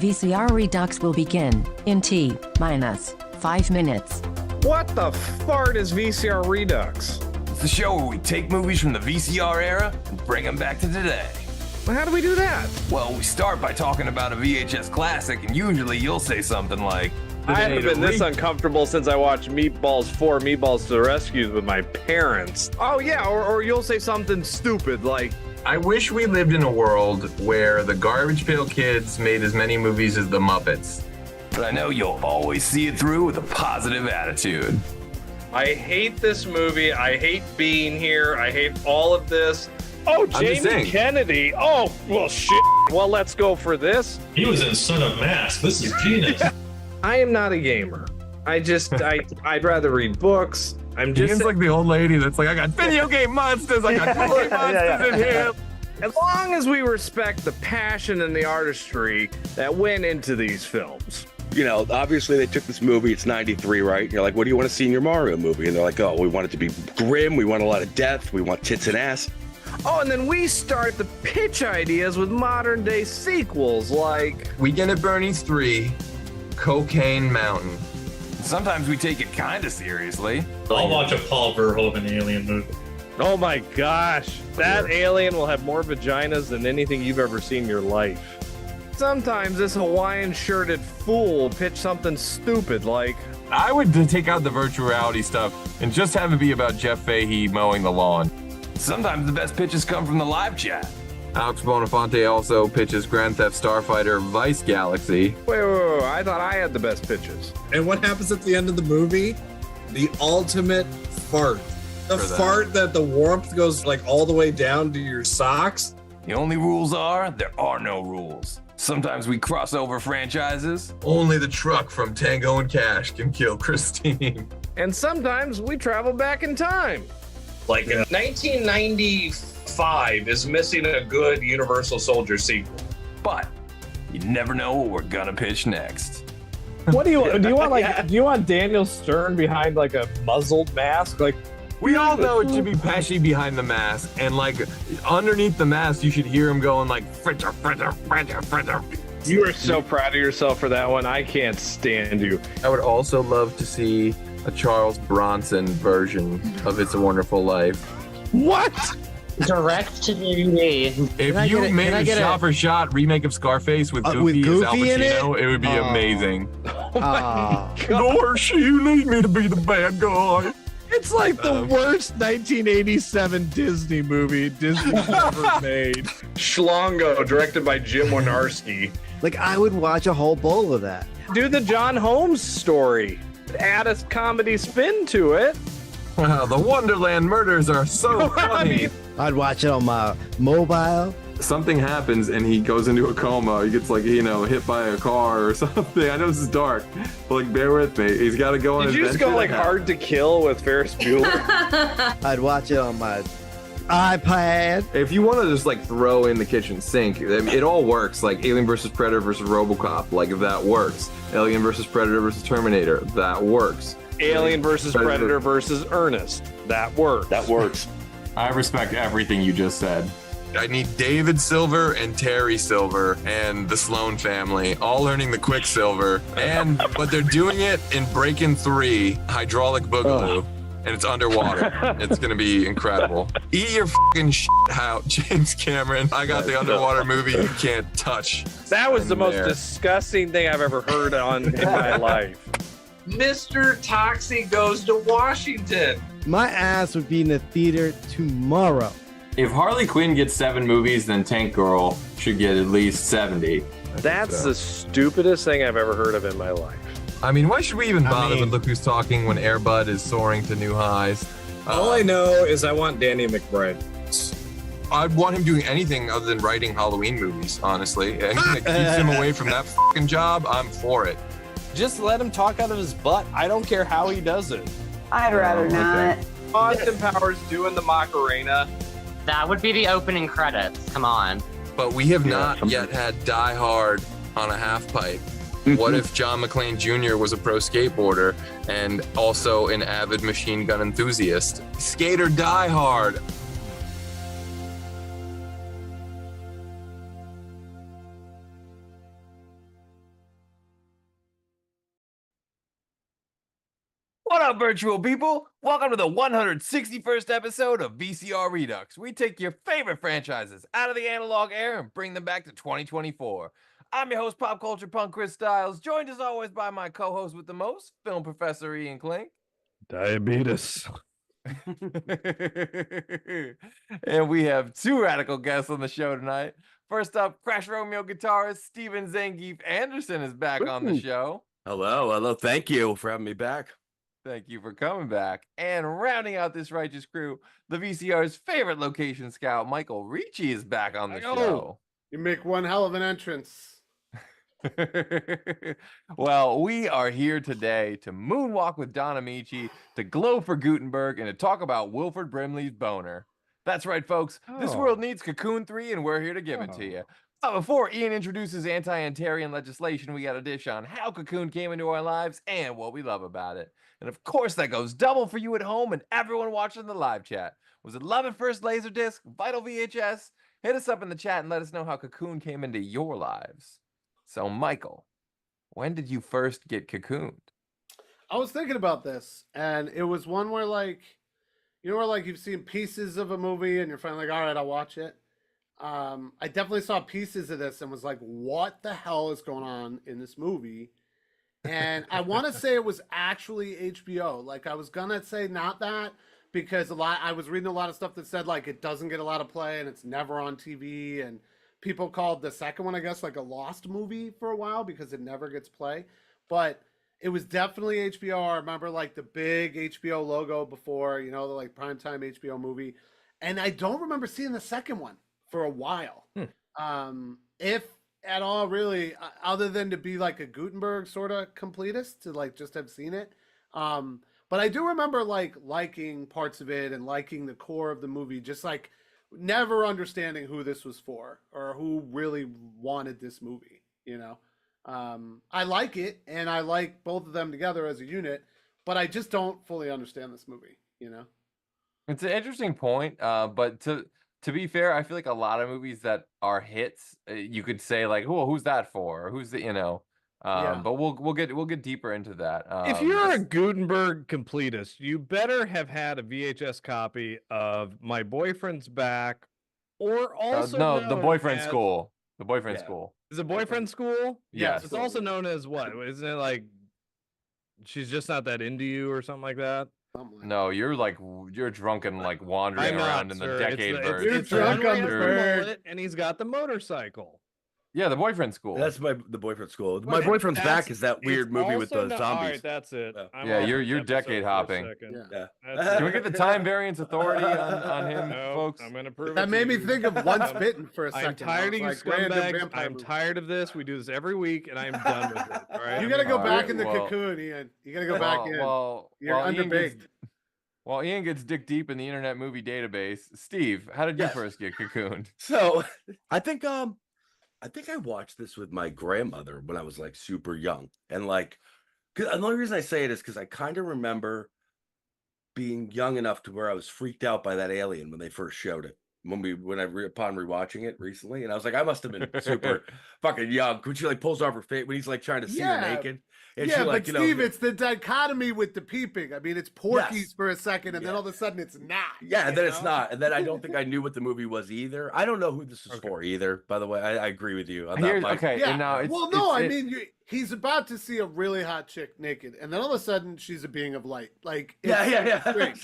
VCR Redux will begin in T-minus 5 minutes. What the fart is VCR Redux? It's the show where we take movies from the VCR era and bring them back to today. Well, how do we do that? Well, we start by talking about a VHS classic, and usually you'll say something like, I haven't been this uncomfortable since I watched Meatballs 4, Meatballs to the Rescue with my parents. Oh yeah, or you'll say something stupid like, I wish we lived in a world where the Garbage Pail Kids made as many movies as the Muppets. but I know you'll always see it through with a positive attitude. I hate this movie, I hate being here, I hate all of this. Oh, Jamie Kennedy. Oh, well, shit. Well, let's go for this. He was in Son of Mask. This is genius. I am not a gamer. I'd rather read books. I'm just Ian's like the old lady that's like, I got video game monsters, I got toy monsters in here. As long as we respect the passion and the artistry that went into these films. You know, obviously they took this movie, it's 93, right? And you're like, what do you want to see in your Mario movie? And they're like, oh, we want it to be grim, we want a lot of death, we want tits and ass. Oh, and then we start the pitch ideas with modern day sequels like Weekend at Bernie's 3, Cocaine Mountain. Sometimes we take it kind of seriously. I'll watch a Paul Verhoeven alien movie. Oh my gosh, that alien will have more vaginas than anything you've ever seen in your life. Sometimes this Hawaiian shirted fool will pitch something stupid like, I would take out the virtual reality stuff and just have it be about Jeff Fahey mowing the lawn. Sometimes the best pitches come from the live chat. Alex Bonafonte also pitches Grand Theft Starfighter Vice Galaxy. wait, I thought I had the best pitches. And what happens at the end of the movie? The ultimate fart. The fart that the warmth goes like all the way down to your socks. The only rules are, there are no rules. Sometimes we cross over franchises. Only the truck from Tango and Cash can kill Christine. And sometimes we travel back in time. Like 1995 is missing a good Universal Soldier sequel. But you never know what we're gonna pitch next. What do you want? Do you want Daniel Stern behind like a muzzled mask? Like, We all know it should be Pesci behind the mask, and like underneath the mask, you should hear him going like fritter, fritter, fritter, fritter. you are so proud of yourself for that one. I can't stand you. I would also love to see a Charles Bronson version of It's a Wonderful Life. What? Direct to DVD. If you made a shot-for-shot remake of Scarface with Goofy as Al Pacino, it would be amazing. Gosh, you need me to be the bad guy. It's like the worst 1987 Disney movie Disney's ever made. Schlongo, directed by Jim Wynorski. Like, I would watch a whole bowl of that. Do the John Holmes story. Add a comedy spin to it. Wow, the Wonderland murders are so funny. I'd watch it on my mobile. Something happens and he goes into a coma. He gets like, hit by a car or something. I know this is dark, but like, bear with me. He's got to go on. Did you just go like Hard to Kill with Ferris Bueller? I'd watch it on my iPad. If you want to just like throw in the kitchen sink, it all works. Like Alien versus Predator versus RoboCop, like if that works. Alien versus Predator versus Terminator, that works. Alien versus Predator versus Ernest, that works. That works. I respect everything you just said. I need David Silver and Terry Silver and the Sloan family all learning the Quicksilver, but they're doing it in Breakin' 3 Hydraulic Boogaloo. And it's underwater. It's gonna be incredible. Eat your fucking shit out, James Cameron. I got the underwater movie you can't touch. That was the most disgusting thing I've ever heard in my life. Mr. Toxie goes to Washington. My ass would be in the theater tomorrow. If Harley Quinn gets 7 movies, then Tank Girl should get at least 70. That's the stupidest thing I've ever heard of in my life. I mean, why should we even bother with Look Who's Talking when Air Bud is soaring to new highs? All I know is I want Danny McBride. I'd want him doing anything other than writing Halloween movies, honestly. Anything that keeps him away from that fucking job, I'm for it. Just let him talk out of his butt. I don't care how he does it. I'd rather not. Austin Powers doing the Macarena. That would be the opening credits. Come on. But we have not yet had Die Hard on a half pipe. What if John McClane Jr. was a pro skateboarder and also an avid machine gun enthusiast? Skate or Die Hard. What up, virtual people? Welcome to the 161st episode of VCR Redux. We take your favorite franchises out of the analog era and bring them back to 2024. I'm your host, pop culture punk Chris Stiles, joined as always by my co-host with the most, film professor Ian Klink. Diabetes. And we have two radical guests on the show tonight. First up, Crash Romeo guitarist Steven Zangief Anderson is back on the show. Hello. Thank you for having me back. Thank you for coming back. And rounding out this righteous crew, the VCR's favorite location scout, Michael Ricci, is back on the show. You make one hell of an entrance. Well, we are here today to moonwalk with Don Amici, to glow for Gutenberg, and to talk about Wilford Brimley's boner. That's right, folks. This world needs Cocoon 3, and we're here to give it to you. But before Ian introduces anti-Antarian legislation, we got a dish on how Cocoon came into our lives and what we love about it. And of course, that goes double for you at home and everyone watching the live chat. Was it love at first Laserdisc, Vital VHS? Hit us up in the chat and let us know how Cocoon came into your lives. So, Michael, when did you first get cocooned? I was thinking about this, and it was one where, like, you know, where like you've seen pieces of a movie and you're finally like, all right, I'll watch it. I definitely saw pieces of this and was like, what the hell is going on in this movie? And I want to say it was actually HBO. Like, I was gonna say not that, because I was reading a lot of stuff that said like it doesn't get a lot of play and it's never on TV, and people called the second one, I guess, like a lost movie for a while because it never gets play. But it was definitely HBO. I remember like the big HBO logo before, you know, the like primetime HBO movie. And I don't remember seeing the second one for a while. If at all, really, other than to be like a Gutenberg sort of completist, to like just have seen it. But I do remember like liking parts of it and liking the core of the movie, just like never understanding who this was for or who really wanted this movie, you know. I like it, and I like both of them together as a unit, but I just don't fully understand this movie, you know. It's an interesting point, but to be fair, I feel like a lot of movies that are hits, you could say like, "Oh, who's that for?" Or who's the, you know. But we'll get deeper into that. If you're a Gutenberg completist, you better have had a VHS copy of My Boyfriend's Back, or also The Boyfriend School. The Boyfriend School. Is it Boyfriend School? Yes. It's also known as what? Isn't it like She's Just Not That Into You or something like that? No, you're drunk and like wandering around in the decade version. You're drunk on the bird, and he's got the motorcycle. Yeah, The Boyfriend School. That's the Boyfriend School. My Boyfriend's Back is that weird movie with the zombies. All right, that's it. Yeah, you're decade hopping. Yeah. Can we get the time variance authority on him, folks? I'm gonna prove that made me think of Once Bitten for a second. I'm tired of you scumbags. I'm tired of this. We do this every week, and I'm done with it. All right. You gotta go back in the cocoon, Ian. You gotta go back in. You're underbaked. While Ian gets dick deep in the Internet Movie Database, Steve, how did you first get cocooned? So I think I watched this with my grandmother when I was like super young, and like, cause the only reason I say it is because I kind of remember being young enough to where I was freaked out by that alien when they first showed it. Upon rewatching it recently, and I was like, I must have been super fucking young. When she like pulls off her face when he's like trying to see her naked. And yeah, she, like, but Steve, it's the dichotomy with the peeping. I mean, it's Porky's for a second, and then all of a sudden it's not. Yeah, and then it's not. And then I don't think I knew what the movie was either. I don't know who this is for either, by the way. I agree with you on that. Okay, yeah. And now he's about to see a really hot chick naked, and then all of a sudden she's a being of light. Like, yeah. Strange.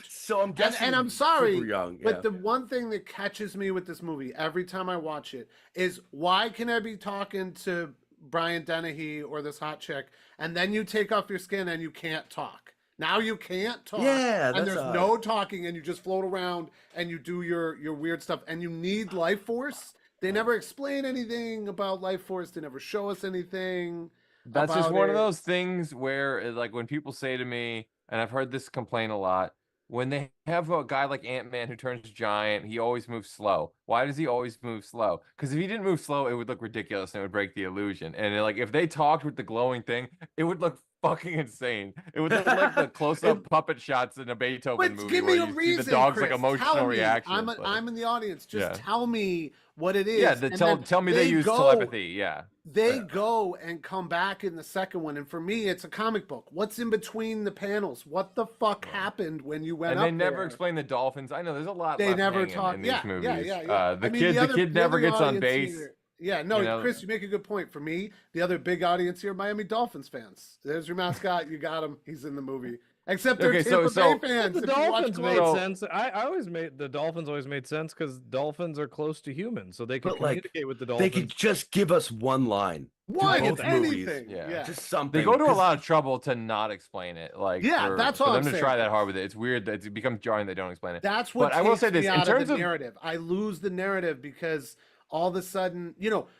So I'm guessing. And I'm sorry, super young, but the one thing that catches me with this movie every time I watch it is, why can I be talking to Brian Dennehy or this hot chick, and then you take off your skin and you can't talk? Now you can't talk. Yeah, and there's no talking, and you just float around and you do your weird stuff, and you need life force. They never explain anything about life force. They never show us anything. That's just one of those things where, like, when people say to me, and I've heard this complaint a lot, when they have a guy like Ant-Man who turns giant, he always moves slow. Why does he always move slow? Because if he didn't move slow, it would look ridiculous and it would break the illusion. And like, if they talked with the glowing thing, it would look fucking insane. It was like the close-up puppet shots in a Beethoven movie give where me a you reason, see the dog's Chris. like emotional Tell me. reaction. I'm in the audience. Just Yeah. tell me what it is. Yeah, and tell me they use telepathy. Yeah. They go and come back in the second one, and for me, it's a comic book. What's in between the panels? What the fuck happened when you went And up they never there? explain the dolphins. I know there's a lot. They left never hanging talk. in these movies. Yeah. The kid never gets on audience base. here- Yeah, no, you know? Chris, you make a good point. For me, the other big audience here, Miami Dolphins fans. There's your mascot. You got him. He's in the movie. Except they're Okay, Tampa Bay fans. The if you watch Dolphins made close. sense. I always made the Dolphins always made sense because dolphins are close to humans, so they can But, like, communicate with the They dolphins. could just give us one line. One, both movies. anything. Yeah. Just something. They go to a 'cause- lot of trouble to not explain it. Like, Yeah, that's all for I'm them to try saying. that hard with it. It's weird that it becomes jarring they don't explain it. That's what But I will takes say this me in out terms of the of narrative. I lose the narrative because all of a sudden,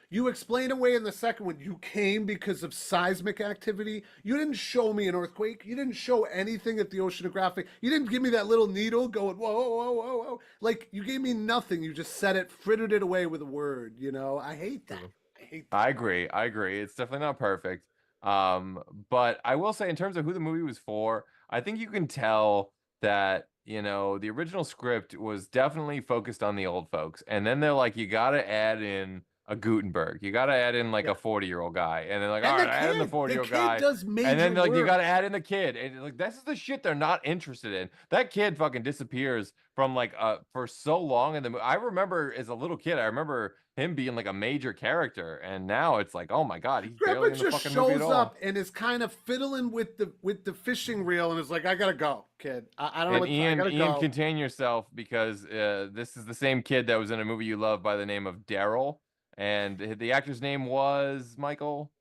you explain away in the second one, you came because of seismic activity. You didn't show me an earthquake. You didn't show anything at the oceanographic. You didn't give me that little needle going, whoa, whoa, whoa, whoa. Like, you gave me nothing. You just said it, frittered it away with a word, I hate that. I agree. It's definitely not perfect. But I will say in terms of who the movie was for, I think you can tell that, the original script was definitely focused on the old folks. And then they're like, you got to add in a Gutenberg. You got to add in like a 40-year-old guy. And they're like, And all the right, add in the kid. 40-year-old The kid guy. does And major then like, you work. got to add in the kid. And like, this is the shit they're not interested in. That kid fucking disappears from like, for so long in the movie. I remember as a little kid, I remember him being like a major character. And now it's like, oh my God, he's barely Grandpa in the just fucking movie at shows all. up and is kind of fiddling with the fishing reel and is like, I gotta go, kid. I don't know And what Ian, I gotta go. contain yourself because this is the same kid that was in a movie you love by the name of Daryl, and the actor's name was Michael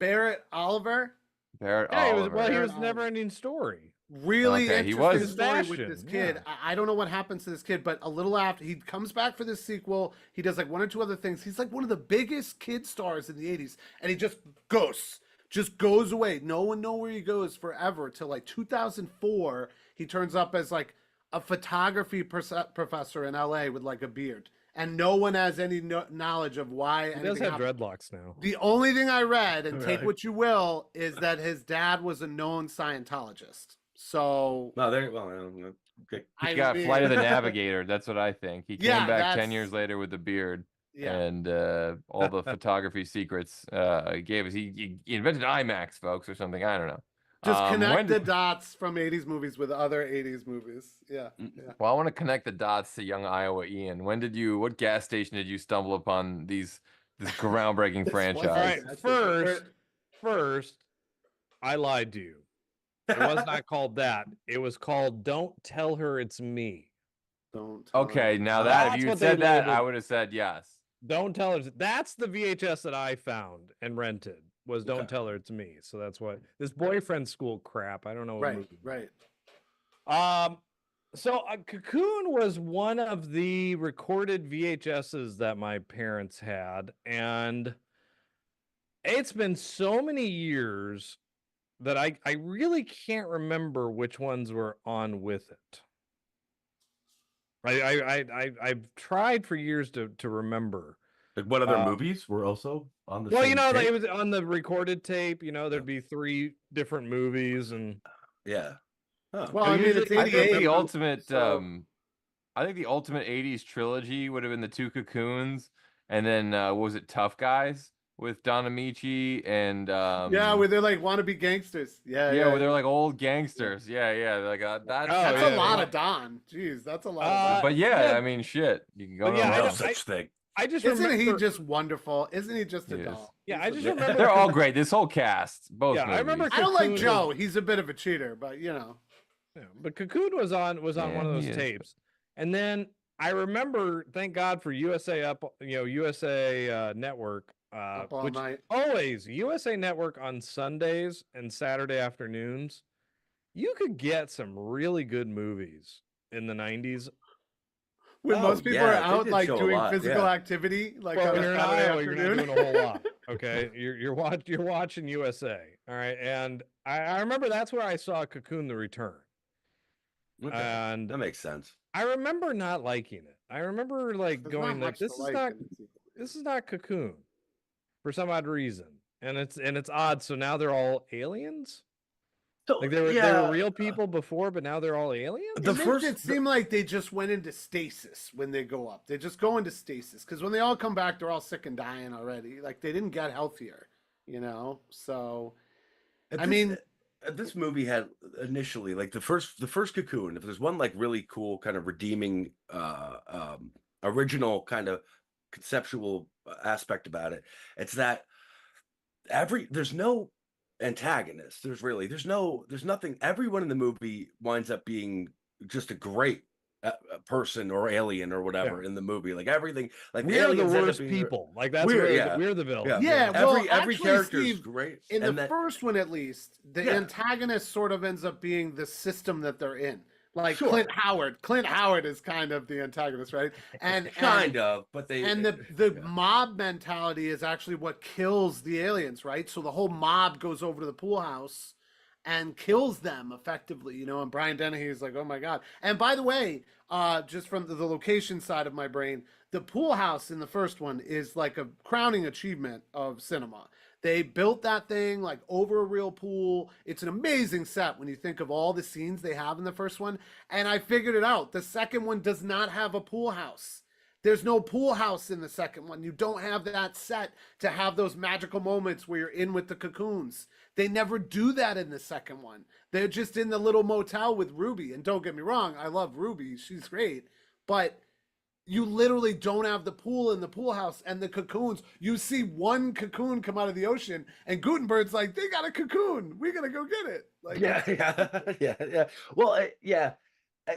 Barrett Oliver. Barrett Yeah, Oliver. he was Never-Ending Story. Really Okay, he interesting was. story with Sebastian, this kid. yeah. I don't know what happens to this kid, but a little after he comes back for this sequel, he does like one or two other things. He's like one of the biggest kid stars in the 80s, and he just goes away. No one know where he goes forever till like 2004. He turns up as like a photography professor in LA with like a beard, and no one has any knowledge of why. He does have dreadlocks now. The only thing I read, and take Right. what you will, is that his dad was a known Scientologist. So No, there. Well, okay. He got Flight of the Navigator. That's what I think. He came Yeah, back 10 that's- years later with the beard. Yeah. And all the photography secrets he gave us. He invented IMAX, folks, or something. I don't know. Just when connect the did- dots from 80s movies with other 80s movies. Yeah. yeah. Well, I want to connect the dots to young Iowa Ian. What gas station did you stumble upon this groundbreaking This franchise? All right, That's first, I lied to you. It was not called that. It was called "Don't Tell Her It's Me." Don't. tell Okay, her. now that if That's you had what they said that, I labeled- would have said yes. Don't tell her. That's the VHS that I found and rented. Was "Don't Okay. Tell Her It's Me." So that's what this boyfriend school crap. I don't know. What Right, movie. right. So Cocoon was one of the recorded VHSs that my parents had, and it's been so many years that I really can't remember which ones were on with it. I've tried for years to remember. Like what other movies were also on the? Well, same it tape? was on the recorded tape. There'd be 3 different movies, and Yeah. Oh. Well, I mean, it's I think 88. the ultimate, so- I think the ultimate '80s trilogy would have been the 2 Cocoons, and then what was it, Tough Guys with Don Amici and yeah, where they're like wannabe gangsters. Yeah, yeah, where they're like old gangsters. Yeah, they're like that's That's yeah, a lot yeah. of Don. Jeez, that's a lot of Don. But yeah, yeah. I mean, shit, you can go. But yeah, no I No wrong. don't- such thing. I just Isn't remember. he just wonderful? Isn't he just a He is. doll? Yeah, He's I a just doll. remember. They're all great. This whole cast, both. Yeah, I remember movies. I don't like Cocoon was- Joe. He's a bit of a cheater, but Yeah, but Cocoon was on Yeah, one of those he is. tapes, and then I remember, thank God for USA USA Network, Up all which night. always USA Network on Sundays and Saturday afternoons. You could get some really good movies in the 90s. When Oh, most people yeah, are they out did like show a doing lot, physical yeah. activity, like Well, on when a you're in Saturday Iowa, you're not afternoon. doing a whole lot. Okay, you're watching USA. All right, and I remember that's where I saw Cocoon: The Return, Okay. and That makes sense. I remember not liking it. I remember like There's going not like much to this is like not in the sequel. this is not Cocoon for some odd reason, and it's odd. So now they're all aliens. So, Like they were yeah, real people before, but now they're all aliens. the It makes first it seem like they just went into stasis when they go up. They just go into stasis because when they all come back, they're all sick and dying already. Like they didn't get healthier, you know. So, I mean, this movie had initially like the first Cocoon. If there's one like really cool kind of redeeming, original kind of conceptual aspect about it, it's that there's no antagonist. There's nothing. Everyone in the movie winds up being just a great person or alien or whatever in the movie. Like everything, like we are the aliens end up worst being people. Like that's we're we're the villains. yeah. Every Well, every actually, character is Steve, great. in and the first one, at least, the antagonist sort of ends up being the system that they're in. Like Clint Howard. Clint Howard is kind of the antagonist, right? And kind of, but the mob mentality is actually what kills the aliens, right? So the whole mob goes over to the pool house and kills them effectively, you know. And Brian Dennehy is like, oh my god. And by the way, just from the location side of my brain, the pool house in the first one is like a crowning achievement of cinema. They built that thing like over a real pool. It's an amazing set when you think of all the scenes they have in the first one. And I figured it out. The second one does not have a pool house. There's no pool house in the second one. You don't have that set to have those magical moments where you're in with the cocoons. They never do that in the second one. They're just in the little motel with Ruby. And don't get me wrong, I love Ruby. She's great. But you literally don't have the pool in the pool house and the cocoons. You see one cocoon come out of the ocean, and Gutenberg's like, they got a cocoon. We gotta go get it. Like, yeah. Well,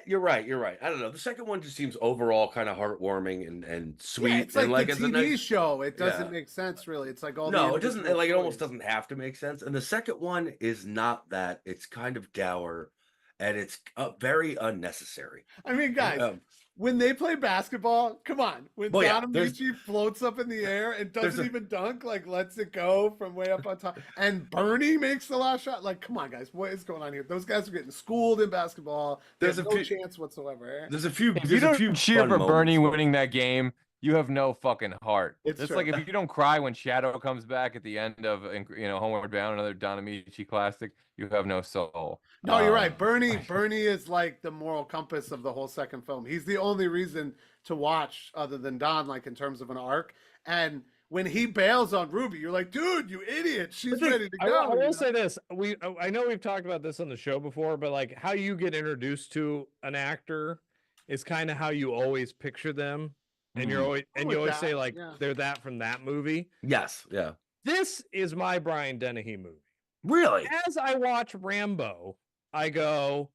you're right. I don't know. The second one just seems overall kind of heartwarming and sweet. Yeah, it's like and the it's a TV nice show. It doesn't make sense, really. It's like all no, the it doesn't. individual Like it almost stories. doesn't have to make sense. And the second one is not that. It's kind of dour, and it's very unnecessary. I mean, guys, when they play basketball, come on. When Don Amici floats up in the air and doesn't even dunk, like lets it go from way up on top, and Bernie makes the last shot, like, come on, guys, what is going on here? Those guys are getting schooled in basketball. There's no chance whatsoever. There's a few. If you don't cheer for Bernie moments, winning that game, you have no fucking heart. It's like if you don't cry when Shadow comes back at the end of Homeward Bound, another Don Amici classic, you have no soul. No, you're right. Bernie is like the moral compass of the whole second film. He's the only reason to watch other than Don, like in terms of an arc. And when he bails on Ruby, you're like, dude, you idiot. She's ready to go. I will say this. I know we've talked about this on the show before, but like how you get introduced to an actor is kind of how you always picture them. And you always say like they're that from that movie. Yes, yeah. This is my Brian Dennehy movie. Really? As I watch Rambo, I go,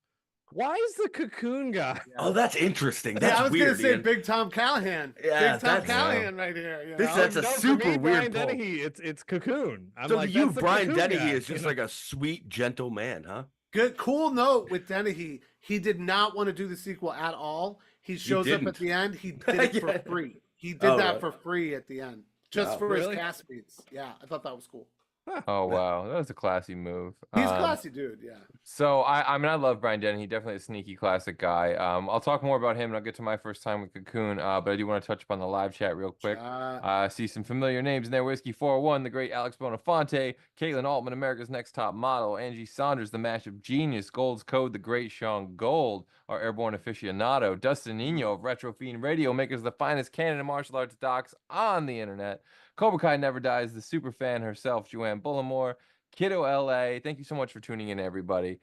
why is the cocoon guy? Oh, that's interesting. That's I was weird, gonna say Ian. Big Tom Callahan. Yeah, Big Tom Callahan right here. You know? That's a super me, weird Brian pull. Dennehy, it's Cocoon. I'm So like, to you, that's the Brian Cocoon Dennehy guy, is just like a sweet, gentle man, huh? Good, cool note with Dennehy. He did not want to do the sequel at all. He shows up at the end. He did it for free. He did that for free at the end, just for his castmates. Yeah, I thought that was cool. Oh wow, that was a classy move. He's a classy dude, yeah. So I mean I love Brian Dennehy. He definitely a sneaky classic guy. I'll talk more about him and I'll get to my first time with Cocoon. But I do want to touch upon the live chat real quick. See some familiar names in there. Whiskey 401, the great Alex Bonafonte, Caitlin Altman, America's Next Top Model, Angie Saunders, the Mashup Genius, Gold's Code, the great Sean Gold, our airborne aficionado, Dustin Nino of Retro Fiend Radio, makers the finest canon and martial arts docs on the internet. Cobra Kai Never Dies, the super fan herself, Joanne Bullimore, Kiddo LA. Thank you so much for tuning in, everybody.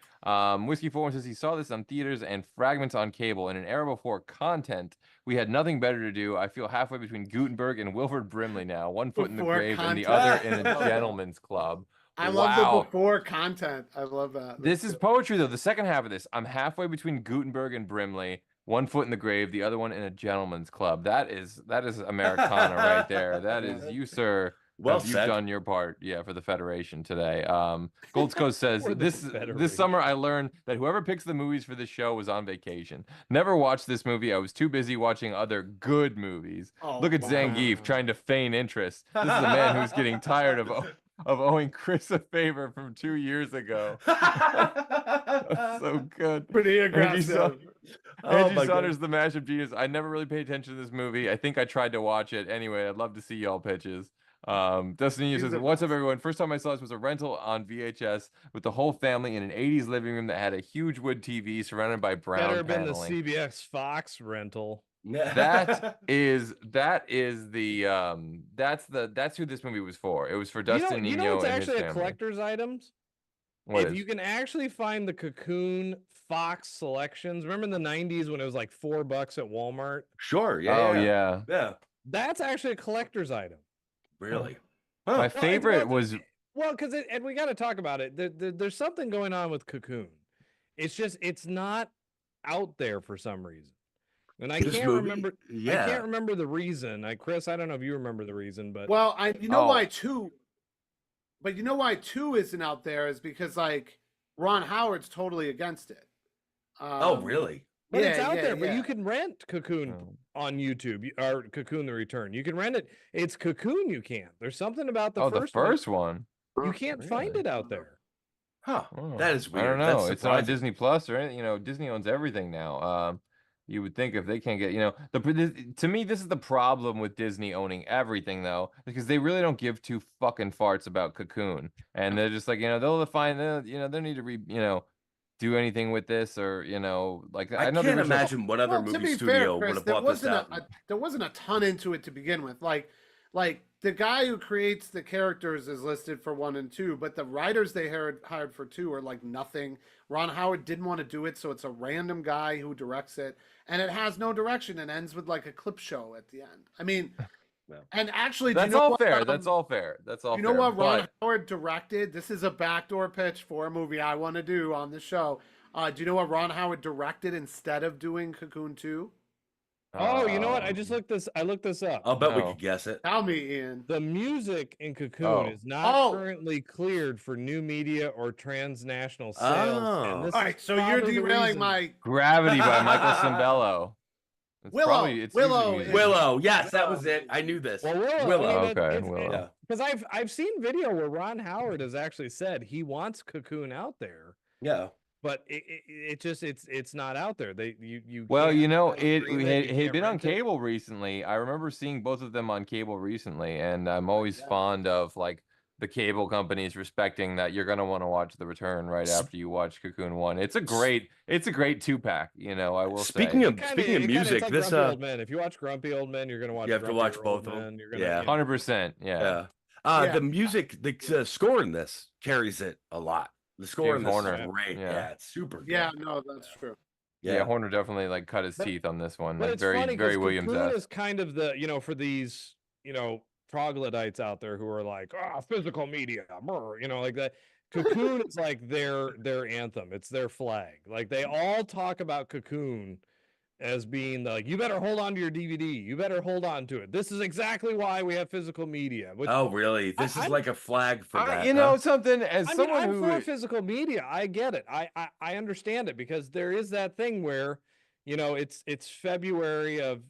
Whiskey 4 says he saw this on theaters and fragments on cable. In an era before content, we had nothing better to do. I feel halfway between Gutenberg and Wilford Brimley now. One foot in the grave and the other in a gentleman's club. I love the before content. I love that. This is poetry, though. The second half of this, I'm halfway between Gutenberg and Brimley. One foot in the grave, the other one in a gentleman's club. That is Americana right there. That is you, sir. Well you've said. done your part, for the Federation today. Gold's Coast says this summer I learned that whoever picks the movies for this show was on vacation. Never watched this movie. I was too busy watching other good movies. Look at Zangief trying to feign interest. This is a man who's getting tired of owing Chris a favor from 2 years ago. So good. Pretty aggressive. Angie Saunders, the mashup genius. I never really paid attention to this movie. I think I tried to watch it. Anyway, I'd love to see y'all pitches. Destiny He's says, the "What's up, best. everyone? First time I saw this was a rental on VHS with the whole family in an '80s living room that had a huge wood TV surrounded by brown Better have been the paneling." CBS Fox rental. That's who this movie was for. It was for Dustin You know Nino what's and his actually a family. collector's items? What If is? you can actually find the Cocoon Fox selections, remember in the 90s when it was like $4 at Walmart? Sure. Yeah. Oh yeah. yeah. That's actually a collector's item. Really? My favorite was Well, because and we got to talk about it. There's something going on with Cocoon. It's not out there for some reason, and I This can't movie? remember. Yeah. I can't remember the reason. Chris, I don't know if you remember the reason, but Well, you know Oh. why too. But you know why 2 isn't out there is because like Ron Howard's totally against it. Oh, really? But it's Yeah, out yeah, there. But yeah. you can rent Cocoon Oh. on YouTube or Cocoon the Return. You can rent it. It's Cocoon. You can't. There's something about the the first first one. You can't find it out there. Huh. Oh, That is weird. I don't know. That's It's not on surprising. Disney Plus or anything. You know, Disney owns everything now. You would think if they can't get, to me, this is the problem with Disney owning everything, though, because they really don't give two fucking farts about Cocoon, and they're just like, they'll find, they need to do anything with this, or like I know the can't original- imagine what other Well, to movie be studio fair, would Chris, have there bought this wasn't out. there wasn't a ton into it to begin with. Like the guy who creates the characters is listed for 1 and 2, but the writers they hired for 2 are like nothing. Ron Howard didn't want to do it, so it's a random guy who directs it, and it has no direction and ends with like a clip show at the end. I mean, and actually, do you That's know all what, fair. That's all fair. That's all you fair. know what Ron but- Howard directed? This is a backdoor pitch for a movie I want to do on the show. Do you know what Ron Howard directed instead of doing Cocoon 2? Oh, you know what? I looked this up. I'll bet we No. could guess it. Tell me, Ian. The music in Cocoon Oh. is not currently cleared for new media or transnational sales. Oh. And this All right, is so you're probably the derailing reason. my Gravity by Michael Cimbello. It's Willow, probably- it's Willow usually is- music. Willow. Yes, that was it. I knew this. Well, Willow. Willow. I mean, Okay, it's- Willow. Yeah. Because I've seen video where Ron Howard has actually said he wants Cocoon out there, Yeah. but it's not out there. You Well, can't it stream had, you had can't been on rent it. cable recently. I remember seeing both of them on cable recently, and I'm always fond of like the cable companies respecting that you're gonna want to watch The Return right after you watch Cocoon 1. It's a great 2-pack. I will Speaking say. of music, it's like this Grumpy Old Men. If you watch Grumpy Old Men, you're gonna watch. you have to Grumpy watch Old both of Men. them. You're gonna, Yeah. 100%. Yeah. Yeah. Yeah. The music, the score in this carries it a lot. The score in James this Horner. is great. Yeah. Yeah. It's super good. Yeah, no, that's true. Yeah. Horner definitely like cut his teeth on this one. But Like it's very funny very because Williams. Cocoon is kind of the for these troglodytes out there who are like physical media, like that. Cocoon is like their anthem. It's their flag. Like they all talk about Cocoon as being like, you better hold on to your DVD. You better hold on to it. This is exactly why we have physical media. Which, Oh, really? This is like a flag for that. something as I mean, someone I'm who for physical media. I get it. I understand it because there is that thing where, it's February of,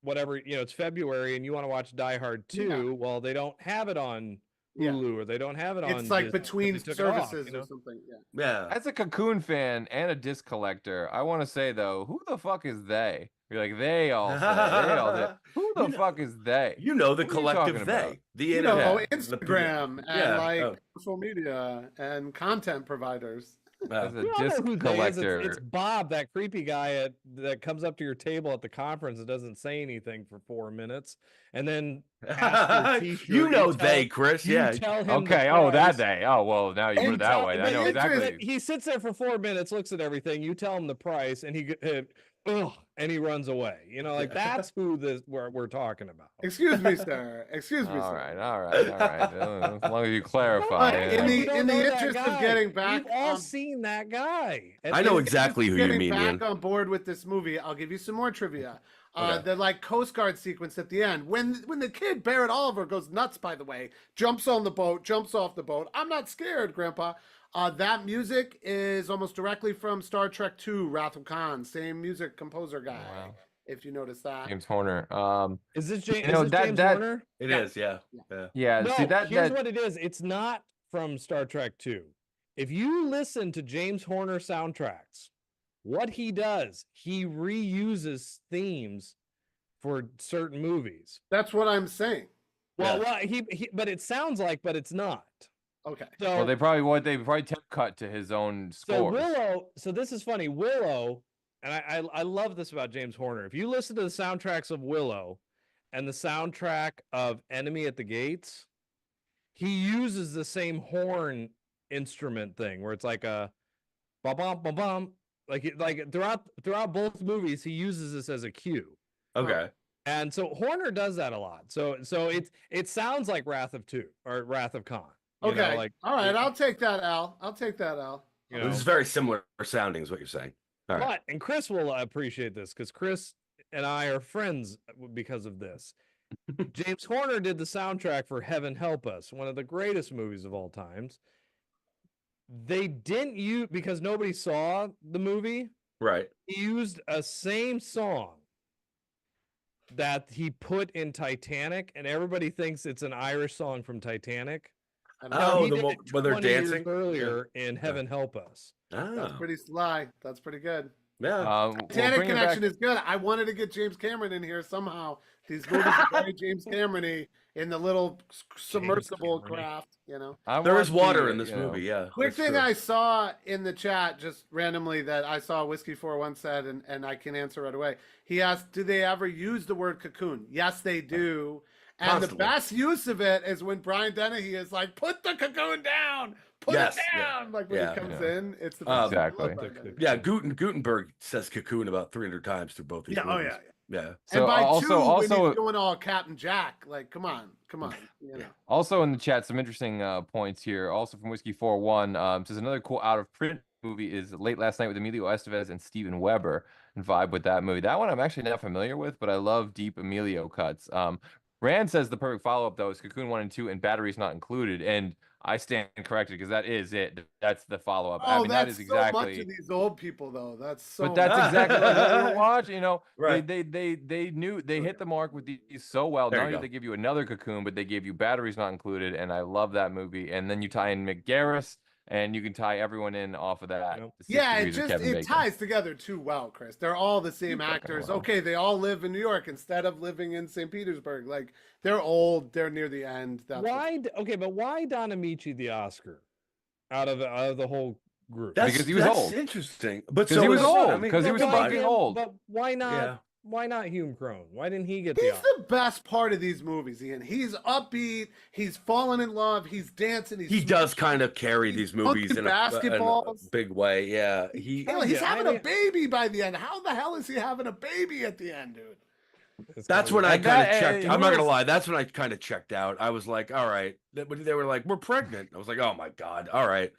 whatever, it's February and you want to watch Die Hard 2. Yeah. Well, they don't have it on Yeah. Hulu or they don't have it on. It's like Disney, between they took it off, services or something. Yeah. Yeah. As a Cocoon fan and a disc collector, I want to say though, who the fuck is they? You're like they all say, they all say. Who the fuck is they? You know the What are you collective talking about? they. The You know, internet. Instagram and Yeah. like Oh. social media and content providers. As a You all know disc who they is. collector. It's Bob, that creepy guy that comes up to your table at the conference and doesn't say anything for 4 minutes, and then asks for a t-shirt. You know tell- they, Chris. you Yeah. tell him the Okay. Oh, that price. day. Oh, well, now you put And it that tell- way. I but know it's exactly. He sits there for 4 minutes, looks at everything. You tell him the price, and and he runs away. Like that's who we're talking about. Excuse me, sir. Excuse me, All sir. right. As long as you clarify. But yeah. in You don't the know that interest of guy. getting back We've all on- seen that guy. And I know then- exactly who you Getting mean, back Ian. on board with this movie, I'll give you some more trivia. Okay. The like Coast Guard sequence at the end, when the kid Barrett Oliver goes nuts, by the way, jumps on the boat, jumps off the boat. I'm not scared, Grandpa. That music is almost directly from Star Trek II: Wrath of Khan. Same music composer guy. wow. If you notice that. James Horner. Is this James? You know, is this that- James that- Horner? It Yeah. is, yeah. Yeah. Yeah. No, See that. here's what it is. It's not from Star Trek 2. If you listen to James Horner soundtracks, what he does, he reuses themes for certain movies. That's what I'm saying. Well, but it sounds like, but it's not. Okay. So Well, they probably temp cut to his own So scores. Willow, so this is funny. Willow, and I love this about James Horner. If you listen to the soundtracks of Willow and the soundtrack of Enemy at the Gates, he uses the same horn instrument thing where it's like a ba bum ba bum. Like throughout both movies, he uses this as a cue. Okay. And so Horner does that a lot. So it sounds like Wrath of Khan. You Okay. know, like, all right. I'll take that, Al. I'll take that, Al. You know, This is very similar sounding, is what you're saying. All right. and Chris will appreciate this because Chris and I are friends because of this. James Horner did the soundtrack for Heaven Help Us, one of the greatest movies of all times. They didn't use, because nobody saw the movie. Right. He used a same song that he put in Titanic, and everybody thinks it's an Irish song from Titanic. Oh, he the did one it where they're 20 years dancing? earlier in Heaven Help Us. That's pretty sly. That's pretty good. Yeah. Titanic connection is good. I wanted to get James Cameron in here somehow. These movies are very James Cameron-y in the little submersible craft, you know. There is water in this movie, yeah. Quick thing I saw in the chat just randomly that I saw Whiskey 41 said, and I can answer right away. He asked, do they ever use the word cocoon? Yes, they do. And Constantly. the best use of it is when Brian Dennehy is like, put the cocoon down, put it down. Like when he comes in, it's the best. Exactly. Yeah, Gutenberg says cocoon about 300 times through both these movies. Yeah. And by when he's doing all Captain Jack, like, come on. You know. Also in the chat, some interesting points here. Also from Whiskey 41 says another cool out of print movie is Late Last Night with Emilio Estevez and Steven Weber, and vibe with that movie. That one I'm actually not familiar with, but I love deep Emilio cuts. Rand says the perfect follow-up though is Cocoon 1 and 2 and Batteries Not Included, and I stand corrected because that is it. That's the follow-up. Oh, I mean, that's that is exactly so much of these old people though. That's so. But that's exactly what they were watching. You know, right. They knew they hit the mark with these so well. There Not you only go. did they give you another Cocoon, but they gave you Batteries Not Included, and I love that movie. And then you tie in McGarris, and you can tie everyone in off of that. Yeah, it ties together too well, Chris. They're all the same actors. well. Okay, they all live in New York instead of living in St. Petersburg. Like they're old, they're near the end. That's but why Don Amici the Oscar out of the whole group? Because he was old. Interesting. But because he was old. Because he was why fucking him? old. But why not? Yeah. Why not Hume Crone? Why didn't he get the He's Oscar? the best part of these movies, Ian. He's upbeat. He's fallen in love. He's dancing. He does kind of carry these movies in a basketballs. big way. Yeah. He's having a baby by the end. How the hell is he having a baby at the end, dude? That's when I kind of checked. I'm not gonna lie. That's when I kind of checked out. I was like, all right. They were like, we're pregnant. I was like, oh my god. All right.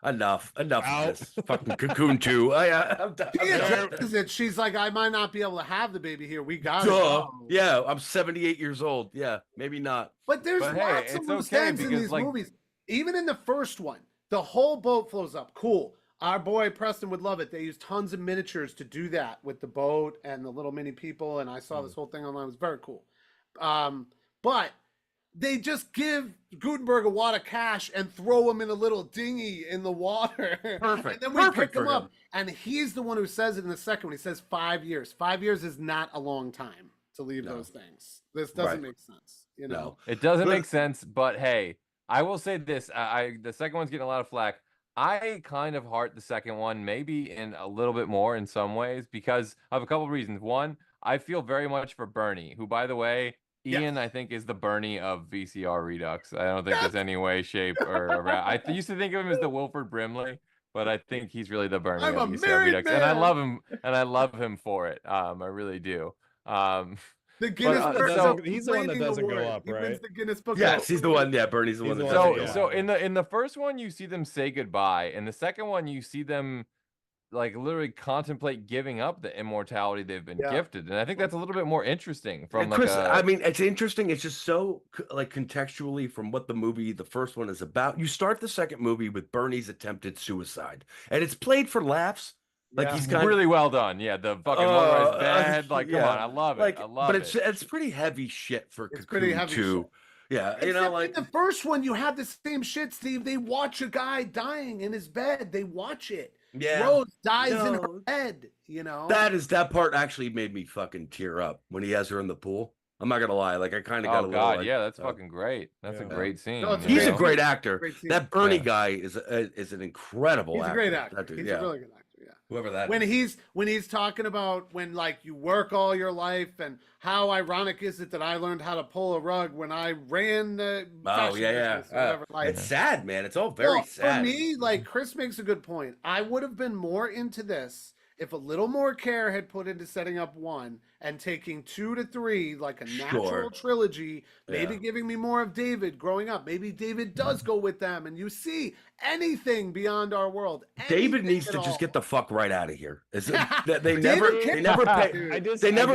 Enough of this fucking Cocoon 2. I'm done. She's like, I might not be able to have the baby here. We got it. Yeah, I'm 78 years old. Yeah, maybe not. But there's lots of loose ends in these movies. Even in the first one, the whole boat flows up. Cool. Our boy Preston would love it. They use tons of miniatures to do that with the boat and the little mini people. And I saw this whole thing online. It was very cool. But they just give Gutenberg a wad of cash and throw him in a little dinghy in the water. Perfect. And then we pick him up. And he's the one who says it in the second one. He says 5 years. 5 years is not a long time to leave those things. This doesn't make sense. You know, it doesn't make sense. But hey, I will say this: the second one's getting a lot of flack. I kind of heart the second one, maybe in a little bit more in some ways, because of a couple of reasons. One, I feel very much for Bernie, who, by the way, Ian, I think, is the Bernie of VCR Redux. I don't think there's any way, shape, or around. I used to think of him as the Wilford Brimley, but I think he's really the Bernie of VCR Redux, and I love him, and I love him for it. I really do. The Guinness Book. He's the one that doesn't go up, he right? wins the Guinness Book. Yes, he's the one. Yeah, Bernie's the one that doesn't go So up. in the first one, you see them say goodbye. In the second one, you see them like literally contemplate giving up the immortality they've been gifted, and I think that's a little bit more interesting. From like Chris, I mean, it's interesting. It's just so like contextually from what the first one is about. You start the second movie with Bernie's attempted suicide, and it's played for laughs. Like he's kind really well done. Yeah, the fucking motorized bed. Like, come on, I love it. I love it. But it's pretty heavy shit for It's Cocoon pretty heavy 2. Yeah, you know, like the first one, you have the same shit, Steve. They watch a guy dying in his bed. They watch it. Yeah. Rose dies in her bed. You know, that part actually made me fucking tear up when he has her in the pool. I'm not gonna lie. Like I kind of got Oh a little. God, Like, yeah, that's fucking great. That's a great scene. No, it's he's a great. great actor. Great scene. That Bernie Yeah. guy is an incredible. He's a actor. great actor. That dude, He's yeah. a really good actor. Yeah. Whoever that. When is. he's talking about when like you work all your life and how ironic is it that I learned how to pull a rug when I ran the fashion business or whatever. Like, it's sad, man. It's all very well, sad. For me, like Chris makes a good point. I would have been more into this if a little more care had put into setting up 1 and taking 2 to 3 like a natural trilogy, maybe giving me more of David growing up. Maybe David does go with them and you see anything beyond our world. David needs to just get the fuck right out of here. Is it, they never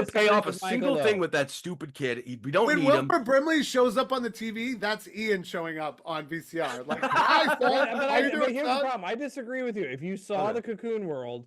pay off a single thing with that stupid kid. We don't when need him. Wilford Brimley shows up on the TV, that's Ian showing up on VCR. Like, hi, son. How you but doing, here's son? the problem. I disagree with you. If you saw the Cocoon World,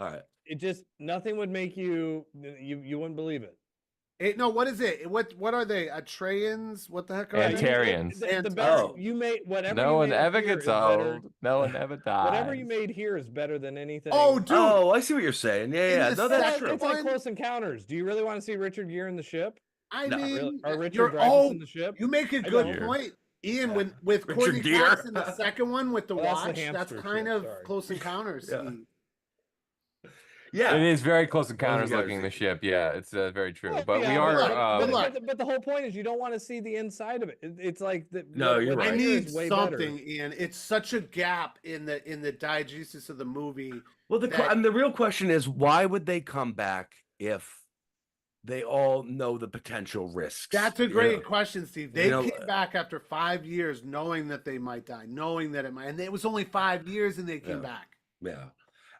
all right, it just nothing would make you wouldn't believe it. No, what is it? What are they? Atreyans? What the heck are Antarians. they? The better you made whatever. No you one made ever here gets is better. old. No one ever dies. Whatever you made here is better than anything. Oh, dude. Oh, I see what you're saying. Yeah. No, that's true. It's like Close Encounters. Do you really want to see Richard Gere in the ship? I No. mean, Really? Or Richard Dreyfuss in the ship? You make a good point. Ian, with Richard Courtney Gere. Cox in the second one with the Well, that's the watch, that's hamster kind ship, of sorry. Close Encounters. Yeah. Yeah. It is very close encounters guys looking see. the ship. Yeah, it's very true. Well, But yeah, we are. but the whole point is you don't want to see the inside of it. It's like No, you're right. I here need is way something, better. Ian. It's such a gap in the diegesis of the movie. Well, the real question is, why would they come back if they all know the potential risks? That's a great question, Steve. They know, came back after 5 years knowing that they might die, knowing that it might, and it was only 5 years and they came back. Yeah.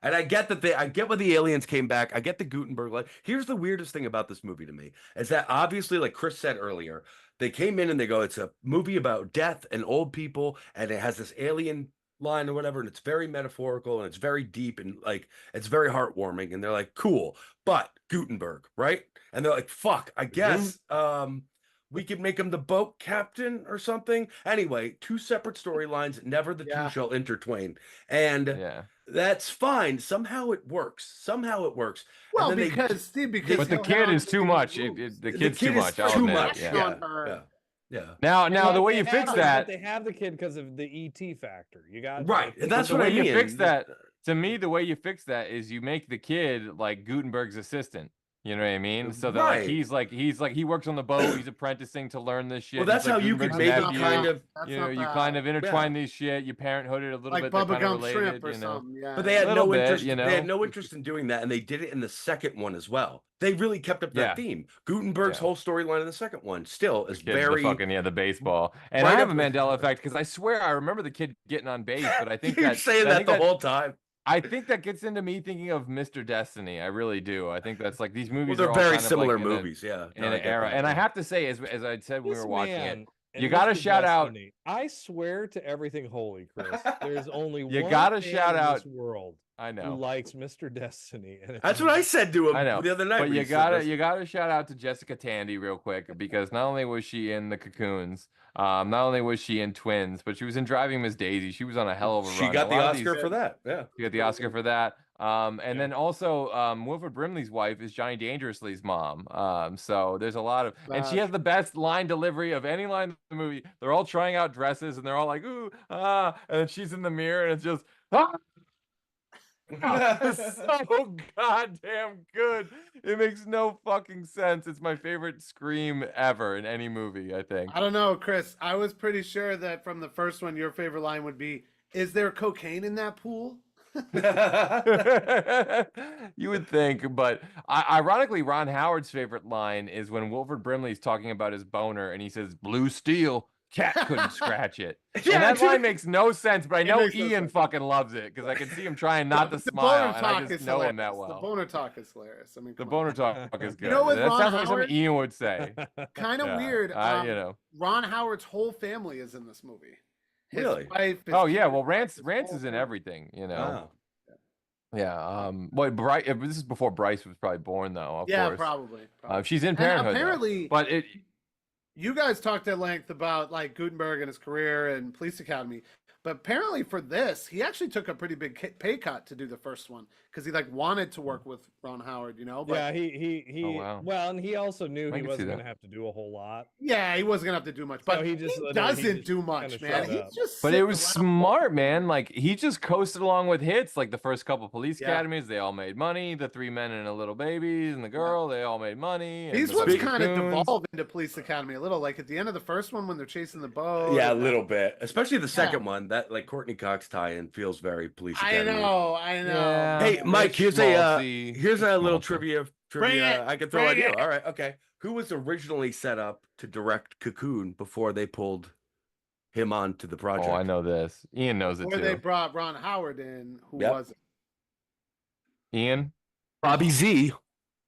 And I get that I get why the aliens came back. I get the Gutenberg. Like, here's the weirdest thing about this movie to me is that obviously, like Chris said earlier, they came in and they go, it's a movie about death and old people, and it has this alien line or whatever, and it's very metaphorical and it's very deep and like it's very heartwarming. And they're like, cool, but Gutenberg, right? And they're like, fuck, I guess we could make him the boat captain or something. Anyway, 2 separate storylines, never the two shall intertwine. And that's fine. Somehow it works. Well, and then because but the kid is too much. The kid's too much. I'll admit. Yeah. Now the way you fix that, they have the kid because of the ET factor. You got right. That's what the I way mean. you fix that. To me, the way you fix that is you make the kid like Gutenberg's assistant. You know what I mean? So that like he's like he works on the boat. He's apprenticing to learn this shit. Well, that's like how you could maybe kind of you kind of intertwine these shit. You parenthood it a little like bit. Bubba Kind Gump of Shrimp related, or you know. something. Yeah. But they had no interest. You know? They had no interest in doing that, and they did it in the second one as well. They really kept up that theme. Gutenberg's whole storyline in the second one still is very the baseball. And I have a Mandela effect because I swear I remember the kid getting on base, but I think you're saying that the whole time. I think that gets into me thinking of Mr. Destiny. I really do. I think that's like these movies. Well, they're are all very kind of similar like movies, in an era. And I have to say, as I said when we were watching it, and you got to Mr. shout out. Destiny. I swear to everything holy, Chris. There's only You one gotta man shout in out. this world I know. who likes Mr. Destiny. And That's what I said to him I know. the other night. But when you he said this. gotta shout out to Jessica Tandy real quick because not only was she in the Cocoons, not only was she in Twins, but she was in Driving Miss Daisy. She was on a hell of a run. She got the Oscar for that. Yeah. She got the Oscar for that. And then also Wilford Brimley's wife is Johnny Dangerously's mom. So there's a lot of, and she has the best line delivery of any line in the movie. They're all trying out dresses and they're all like, ooh, and then she's in the mirror and it's just, ah! It's so goddamn good. It makes no fucking sense. It's my favorite scream ever in any movie, I think. I don't know, Chris. I was pretty sure that from the first one, your favorite line would be, "Is there cocaine in that pool?" You would think, but ironically, Ron Howard's favorite line is when Wilford Brimley's talking about his boner and he says, "Blue steel, cat couldn't scratch it." And that line makes no sense, but I know Ian fucking loves it because I can see him trying not to smile, and I just know him that well. The boner talk is hilarious. I mean, the boner talk is good. You know what That Ron sounds like Howard- something Ian would say. Kind of weird. You know. Ron Howard's whole family is in this movie. His Really? wife, his Oh yeah, kids, well Rance his is whole in family. everything, you know. Wow. Yeah. Well, Bryce. This is before Bryce was probably born, though. Of Yeah, course. probably. She's in And Parenthood. though. apparently, but it. you guys talked at length about like Gutenberg and his career and Police Academy. But apparently for this, he actually took a pretty big pay cut to do the first one because he like wanted to work with Ron Howard, you know. But Yeah, he Oh, wow. well, and he also knew I he can see wasn't that. going to have to do a whole lot. yeah, he wasn't gonna have to do much. So But he just he literally- he doesn't just do kinda much, man. shut He's up. just. But it sitting was around. smart, man. Like he just coasted along with hits. Like the first couple police Yeah. academies, they all made money. The 3 men and a little baby and the girl, they all made money. And These the ones Three kind of Cocoons. devolve into Police Academy a little. Like at the end of the first one when they're chasing the boat. Yeah, a and- little bit, especially the second one. That like Courtney Cox tie-in feels very Police Academy. I know. Yeah. Hey, Mike, here's a schmaltzy. here's a little Schmaltzy. trivia it, I could throw at bring you. it. All right, okay. Who was originally set up to direct Cocoon before they pulled him onto the project? Oh, I know this. Ian knows it Where too. they brought Ron Howard in, who Yep. was it? Ian? Bobby Z.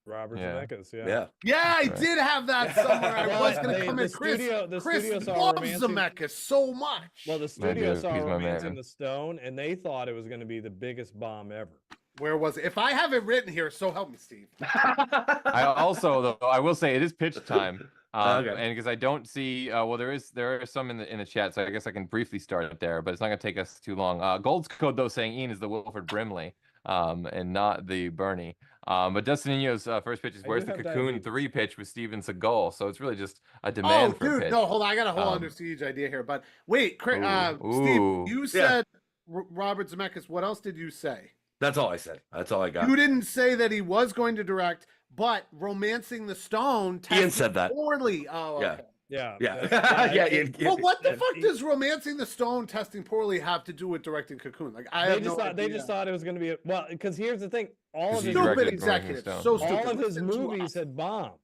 Robert Yeah. Zemeckis, Yeah. Yeah, I Right. did have that somewhere. I Well, was gonna they- come the in. Chris, studio- the Chris studio saw loves Romancing- Zemeckis so much. Well, the studio do. saw He's my Romancing man. the Stone, and they thought it was going to be the biggest bomb ever. Where was it? If I have it written here, so help me, Steve. I also, though, I will say it is pitch time. Okay. And because I don't see, well, there are some in the chat, so I guess I can briefly start it there, but it's not going to take us too long. Gold's Code, though, saying Ian is the Wilford Brimley, and not the Bernie. But Dustin Inyo's first pitch is I where's do the have Cocoon diabetes. 3 pitch with Steven Seagal, so it's really just a demand for a dude, pitch. no, hold on. I got a whole Um, Under Siege idea here. But wait, Steve, Ooh. you said Robert Zemeckis. What else did you say? That's all I said. That's all I got. You didn't say that he was going to direct, but Romancing the Stone Ian tested said that. poorly. Oh, Yeah. okay. Yeah. Yeah. Yeah. Ian- Well, what the fuck does Romancing the Stone testing poorly have to do with directing Cocoon? Like, I They have just no thought they idea. just thought it was going to be well, because here's the thing: all of he his Stupid directed executives. Rolling So Stone. stupid. all of his Listen to movies us. had bombed.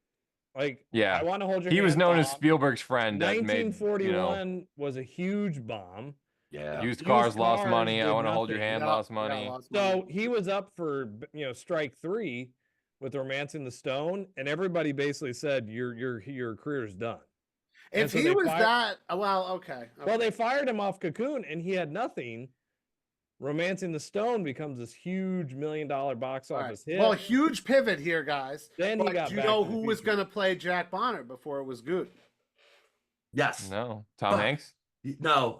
Like, Yeah. I want to hold your. He was hand known as bombed. Spielberg's friend that made, 1941 was a huge bomb. Yeah. Used Cars lost Cars money. I did Want to Hold Your nothing. Hand Yeah, lost yeah, money. lost money. So he was up for strike 3 with Romancing the Stone, and everybody basically said your career's done. And If so he they was fired- that, well, okay. Well, they fired him off Cocoon, and he had nothing. Romancing the Stone becomes this huge $1 million box All right. office hit. Well, huge pivot here, guys. Then he But got do you Back know to the who was Future. going to play Jack Bonner before it was good? Yes. No, Tom Fuck. Hanks. No.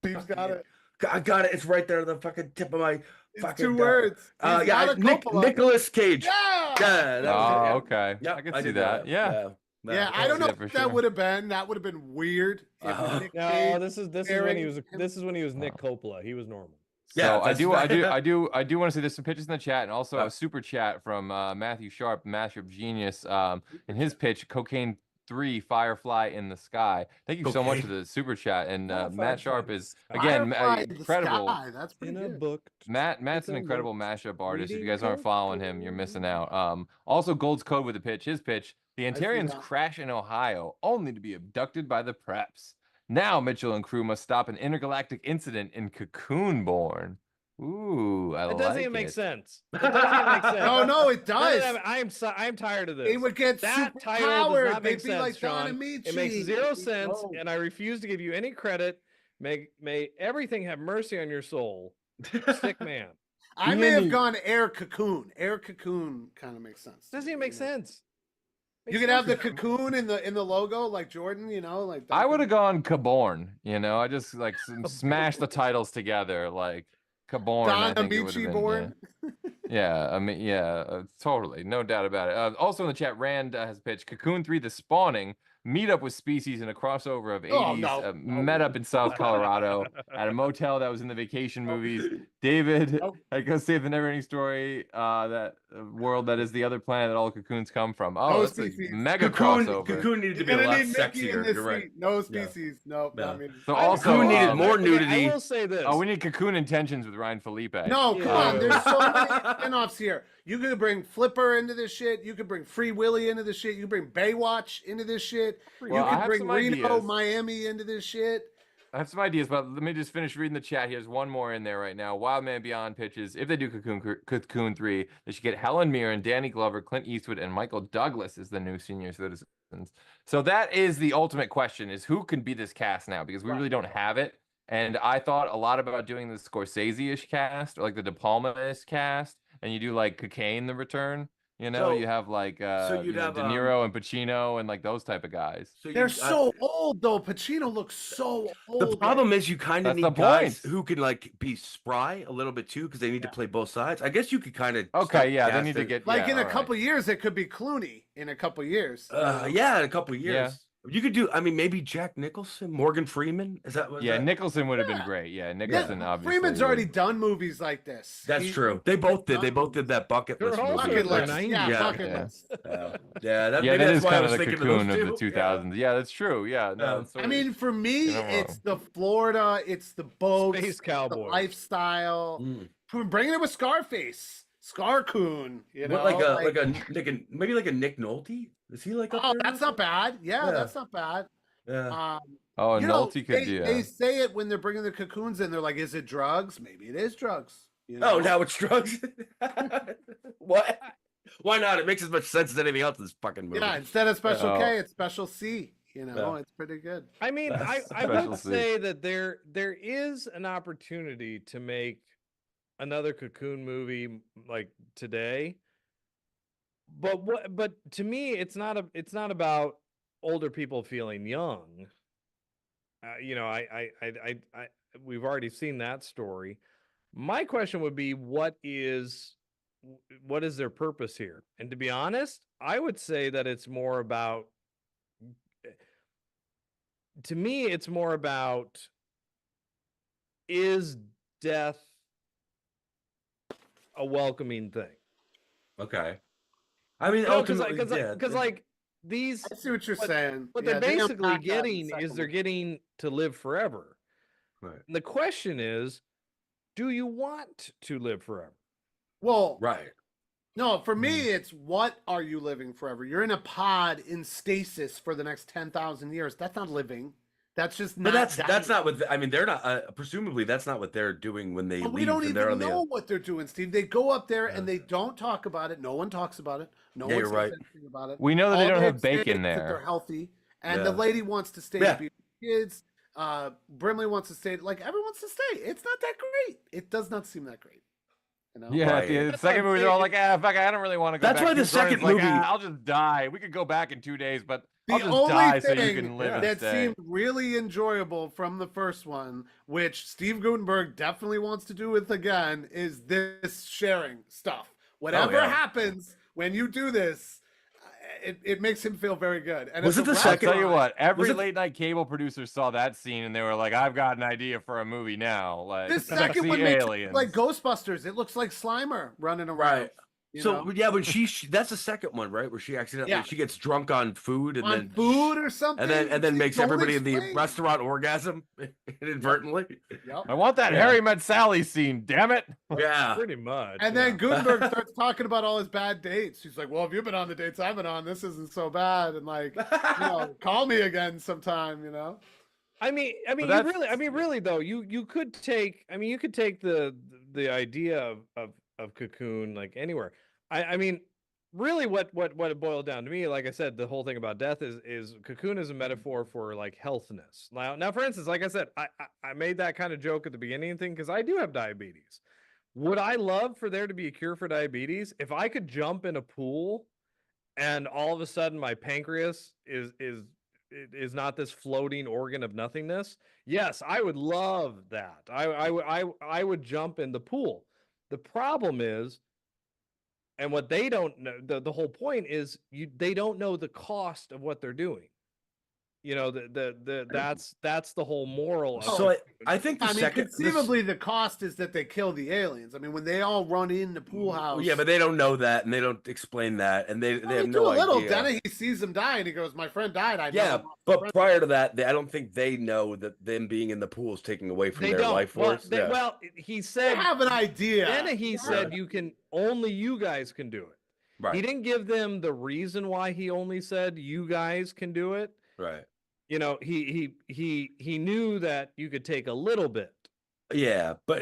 Steve's got it. I got it. It's right there on the fucking tip of my It's fucking. 2 words. He's Yeah. not a Coppola. Nicholas Cage. Yeah. Yeah. That was it, Oh, yeah. okay. Yeah, I can I see did that. Yeah. Yeah, I I don't see know that for what that sure. would have been. That would have been weird. If Uh-huh. Nick No, Cage this is when staring he was him. this is when he was Nick Coppola. He was normal. So Yeah, I that's- do want to see there's some pictures in the chat and also Yeah. a super chat from Matthew Sharp, Mashup Genius. In his pitch, Cocaine 3, Firefly in the Sky. Thank you so much for Cocaine. the super chat. And Oh, Matt Firefly Sharp in the is Sky. again Firefly in the incredible. sky. That's pretty In a good. book. Matt's an a incredible book mashup artist. If you reading guys aren't following him, you're missing out. Also, Gold's Code with the pitch. His pitch: the see Antarians that. crash in Ohio, only to be abducted by the Preps. Now Mitchell and crew must stop an intergalactic incident in Cocoon Born. Ooh, I It like doesn't even make it. sense. It doesn't even make sense. No, it does. I'm tired of this. They would get that super title does powered. not make They'd be sense, like Don Sean. Amici. It makes zero They'd be sense, dope. and I refuse to give you any credit. May everything have mercy on your soul, sick man. I may have gone Air Cocoon. Air Cocoon kind of makes sense. Doesn't even make sense. You could have the cocoon in the logo, like Jordan. You know, like I would have gone Caborn. I just like smashed the titles together, like Caborn. I Don think it would've Amici been, born. Yeah, I mean, totally, no doubt about it. Also in the chat, Rand has pitched Cocoon 3: The Spawning, meet up with species in a crossover of 80s, Oh, no. met up in South Colorado at a motel that was in the vacation movies. David, I go save the never-ending story, that world that is the other planet that all cocoons come from. Oh, No that's species. a mega Cocoon, crossover. Cocoon needed to You're be a gonna lot need Mickey in sexier. this You're right. seat. No species. No, Yeah. I mean, So I- also, Cocoon needed uh, more Okay, nudity. I will say this. Oh, we need Cocoon Intentions with Ryan Felipe. No, come Yeah. on. There's so many spin-offs here. You could bring Flipper into this shit. You could bring Free Willy into this shit. You could bring Baywatch into this shit. Well, you I could have bring some Reno, ideas. Miami into this shit. I have some ideas, but let me just finish reading the chat. Here's one more in there right now. Wildman Beyond pitches, if they do Cocoon 3, they should get Helen Mirren, Danny Glover, Clint Eastwood, and Michael Douglas as the new senior citizens. So that is the ultimate question, is who can be this cast now? Because we really don't have it. And I thought a lot about doing the Scorsese-ish cast, or like the De Palma-ish cast, and you do like Cocaine, The Return. You know, So- you have like you'd you know, have, De Niro and Pacino and like those type of guys. So They're you, so old though. Pacino looks so old. the problem is you kind of That's the need guys point. who can like be spry a little bit too, because they need to play both sides. I guess you could kind of Okay, yeah, they need to get like yeah, in a all right. couple years, it could be Clooney in a couple years. Yeah, in a couple years. Yeah. You could do. I mean, maybe Jack Nicholson, Morgan Freeman. Is that what? Yeah, that? Nicholson would have been great. Yeah, Nicholson obviously. Freeman's would. already done movies like this. That's true. They both did. They both did that bucket They're list also movie. Bucket in their list. 90s. Yeah, Yeah. bucket Yeah. list. Yeah, that, Yeah, maybe that that's is why I kind was of the thinking of those cocoon of the two. 2000s. Yeah, that's true. Yeah, no, Yeah. it's I sort mean, for me, You're not it's wrong. the Florida, it's the boats, Space the Cowboys. lifestyle. Mm. We're bringing it with Scarface, Scarcoon. You know, What, maybe like a Nick Nolte? Is he like up oh, there? that's not bad. Yeah, Yeah. that's not bad. Yeah. Oh, You know, Nolte could do. they say it when they're bringing the cocoons in. They're like, "Is it drugs? Maybe it is drugs." You Oh, know? now it's drugs. What? Why not? It makes as much sense as anything else in this fucking movie. Yeah, instead of special Oh. K, it's special C. You know, Yeah. it's pretty good. I mean, I Special would C. say that there is an opportunity to make another Cocoon movie like today. But to me, it's not about older people feeling young. You know, we've already seen that story. My question would be, what is their purpose here? And to be honest, I would say that it's more about, to me, it's more about, is death a welcoming thing? Okay. I mean, No, ultimately, because like these, I see what you're saying. what Yeah, they're they basically unpack that in the getting second is they're one. getting to live forever. Right. And the question is, do you want to live forever? Well, Right. no, for me, Hmm. it's what are you living forever? You're in a pod in stasis for the next 10,000 years. That's not living. That's just not. But that's dying. not what I mean. They're not. Presumably, that's not what they're doing when they But leave. we don't and they're even on know what they're doing, Steve. They go up there and Yeah. they don't talk about it. No one talks about it. No Yeah, one you're says right. anything about it. We know that they All don't they have say bacon is that there. they're healthy, and Yeah. the lady wants to stay Yeah. to be with the kids. Brimley wants to stay. Like everyone wants to stay. It's not that great. It does not seem that great. You know? Yeah, Right. the That's second what I'm movie, they're all saying. like, fuck, I don't really want to go That's back. why the Keith Jordan's second like, movie- I'll just die. We could go back in 2 days, but I'll The just only die so you thing can live and that stay. seemed really enjoyable from the first one, which Steve Gutenberg definitely wants to do with again, is this sharing stuff. Whatever yeah. happens when you do this, it makes him feel very good. And Was it's it a the I'll second- tell you what, every Was it- late night cable producer saw that scene and they were like, I've got an idea for a movie now. Like, This sexy second one makes it aliens. like Ghostbusters. It looks like Slimer running around. Right. you So know? yeah, when she that's the second one, right? Where she accidentally Yeah. she gets drunk on food and On then food or something. and then See, makes don't everybody in the explain. restaurant orgasm inadvertently. Yep. I want that Yeah. Harry Met Sally scene, damn it. Yeah. Pretty much. And then Gutenberg starts talking about all his bad dates. He's like, "Well, if you've been on the dates I've been on, this isn't so bad." And like, call me again sometime. You know. I mean, that's- really though, you could take, you could take the idea of Cocoon like anywhere. I mean, really, what it boiled down to me, like I said, the whole thing about death is Cocoon is a metaphor for like healthness. Now, for instance, like I said, I made that kind of joke at the beginning thing because I do have diabetes. Would I love for there to be a cure for diabetes? If I could jump in a pool and all of a sudden my pancreas is not this floating organ of nothingness, yes, I would love that. I would jump in the pool. The problem is, and what they don't know, the whole point is they don't know the cost of what they're doing. You know, that's the whole moral. Of So it. I think the I mean, second conceivably, the cost is that they kill the aliens. I mean, when they all run in the pool house. Yeah, but they don't know that and they don't explain that and they Well, have they no do a little. idea. Then he sees him die and he goes, "My friend died." I Yeah, know. but prior to that, I don't think they know that them being in the pool is taking away from They their don't. life Well, force. They he said. have an idea. Then he said, "You can only you guys can do it." Right. He didn't give them the reason why he only said you guys can do it. Right. You know, he knew that you could take a little bit. Yeah, but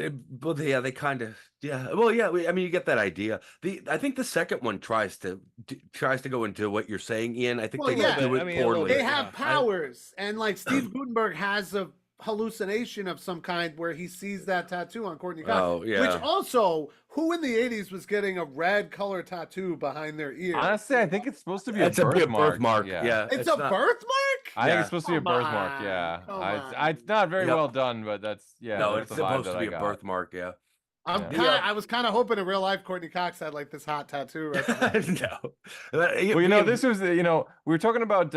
yeah, they kind of Well, yeah, I mean, you get that idea. I think the second one tries to go into what you're saying, Ian. I think Well, they yeah. do it I mean, a little poorly. They bit, have yeah. powers, and like Steve Gutenberg has a hallucination of some kind where he sees that tattoo on Courtney Cox. Oh, yeah. Which also, who in the 80s was getting a red color tattoo behind their ear? Honestly, I think it's supposed to be It's a a big birthmark. birthmark. Yeah. It's a not- birthmark? I think Yeah. it's supposed to be a Come birthmark. on, Yeah, come it's not very Yep. well done, but that's No, that's it's the vibe supposed that to I be a got. birthmark. Yeah. I was kind of hoping in real life Courtney Cox had like this hot tattoo. Right No. Well, this was we were talking about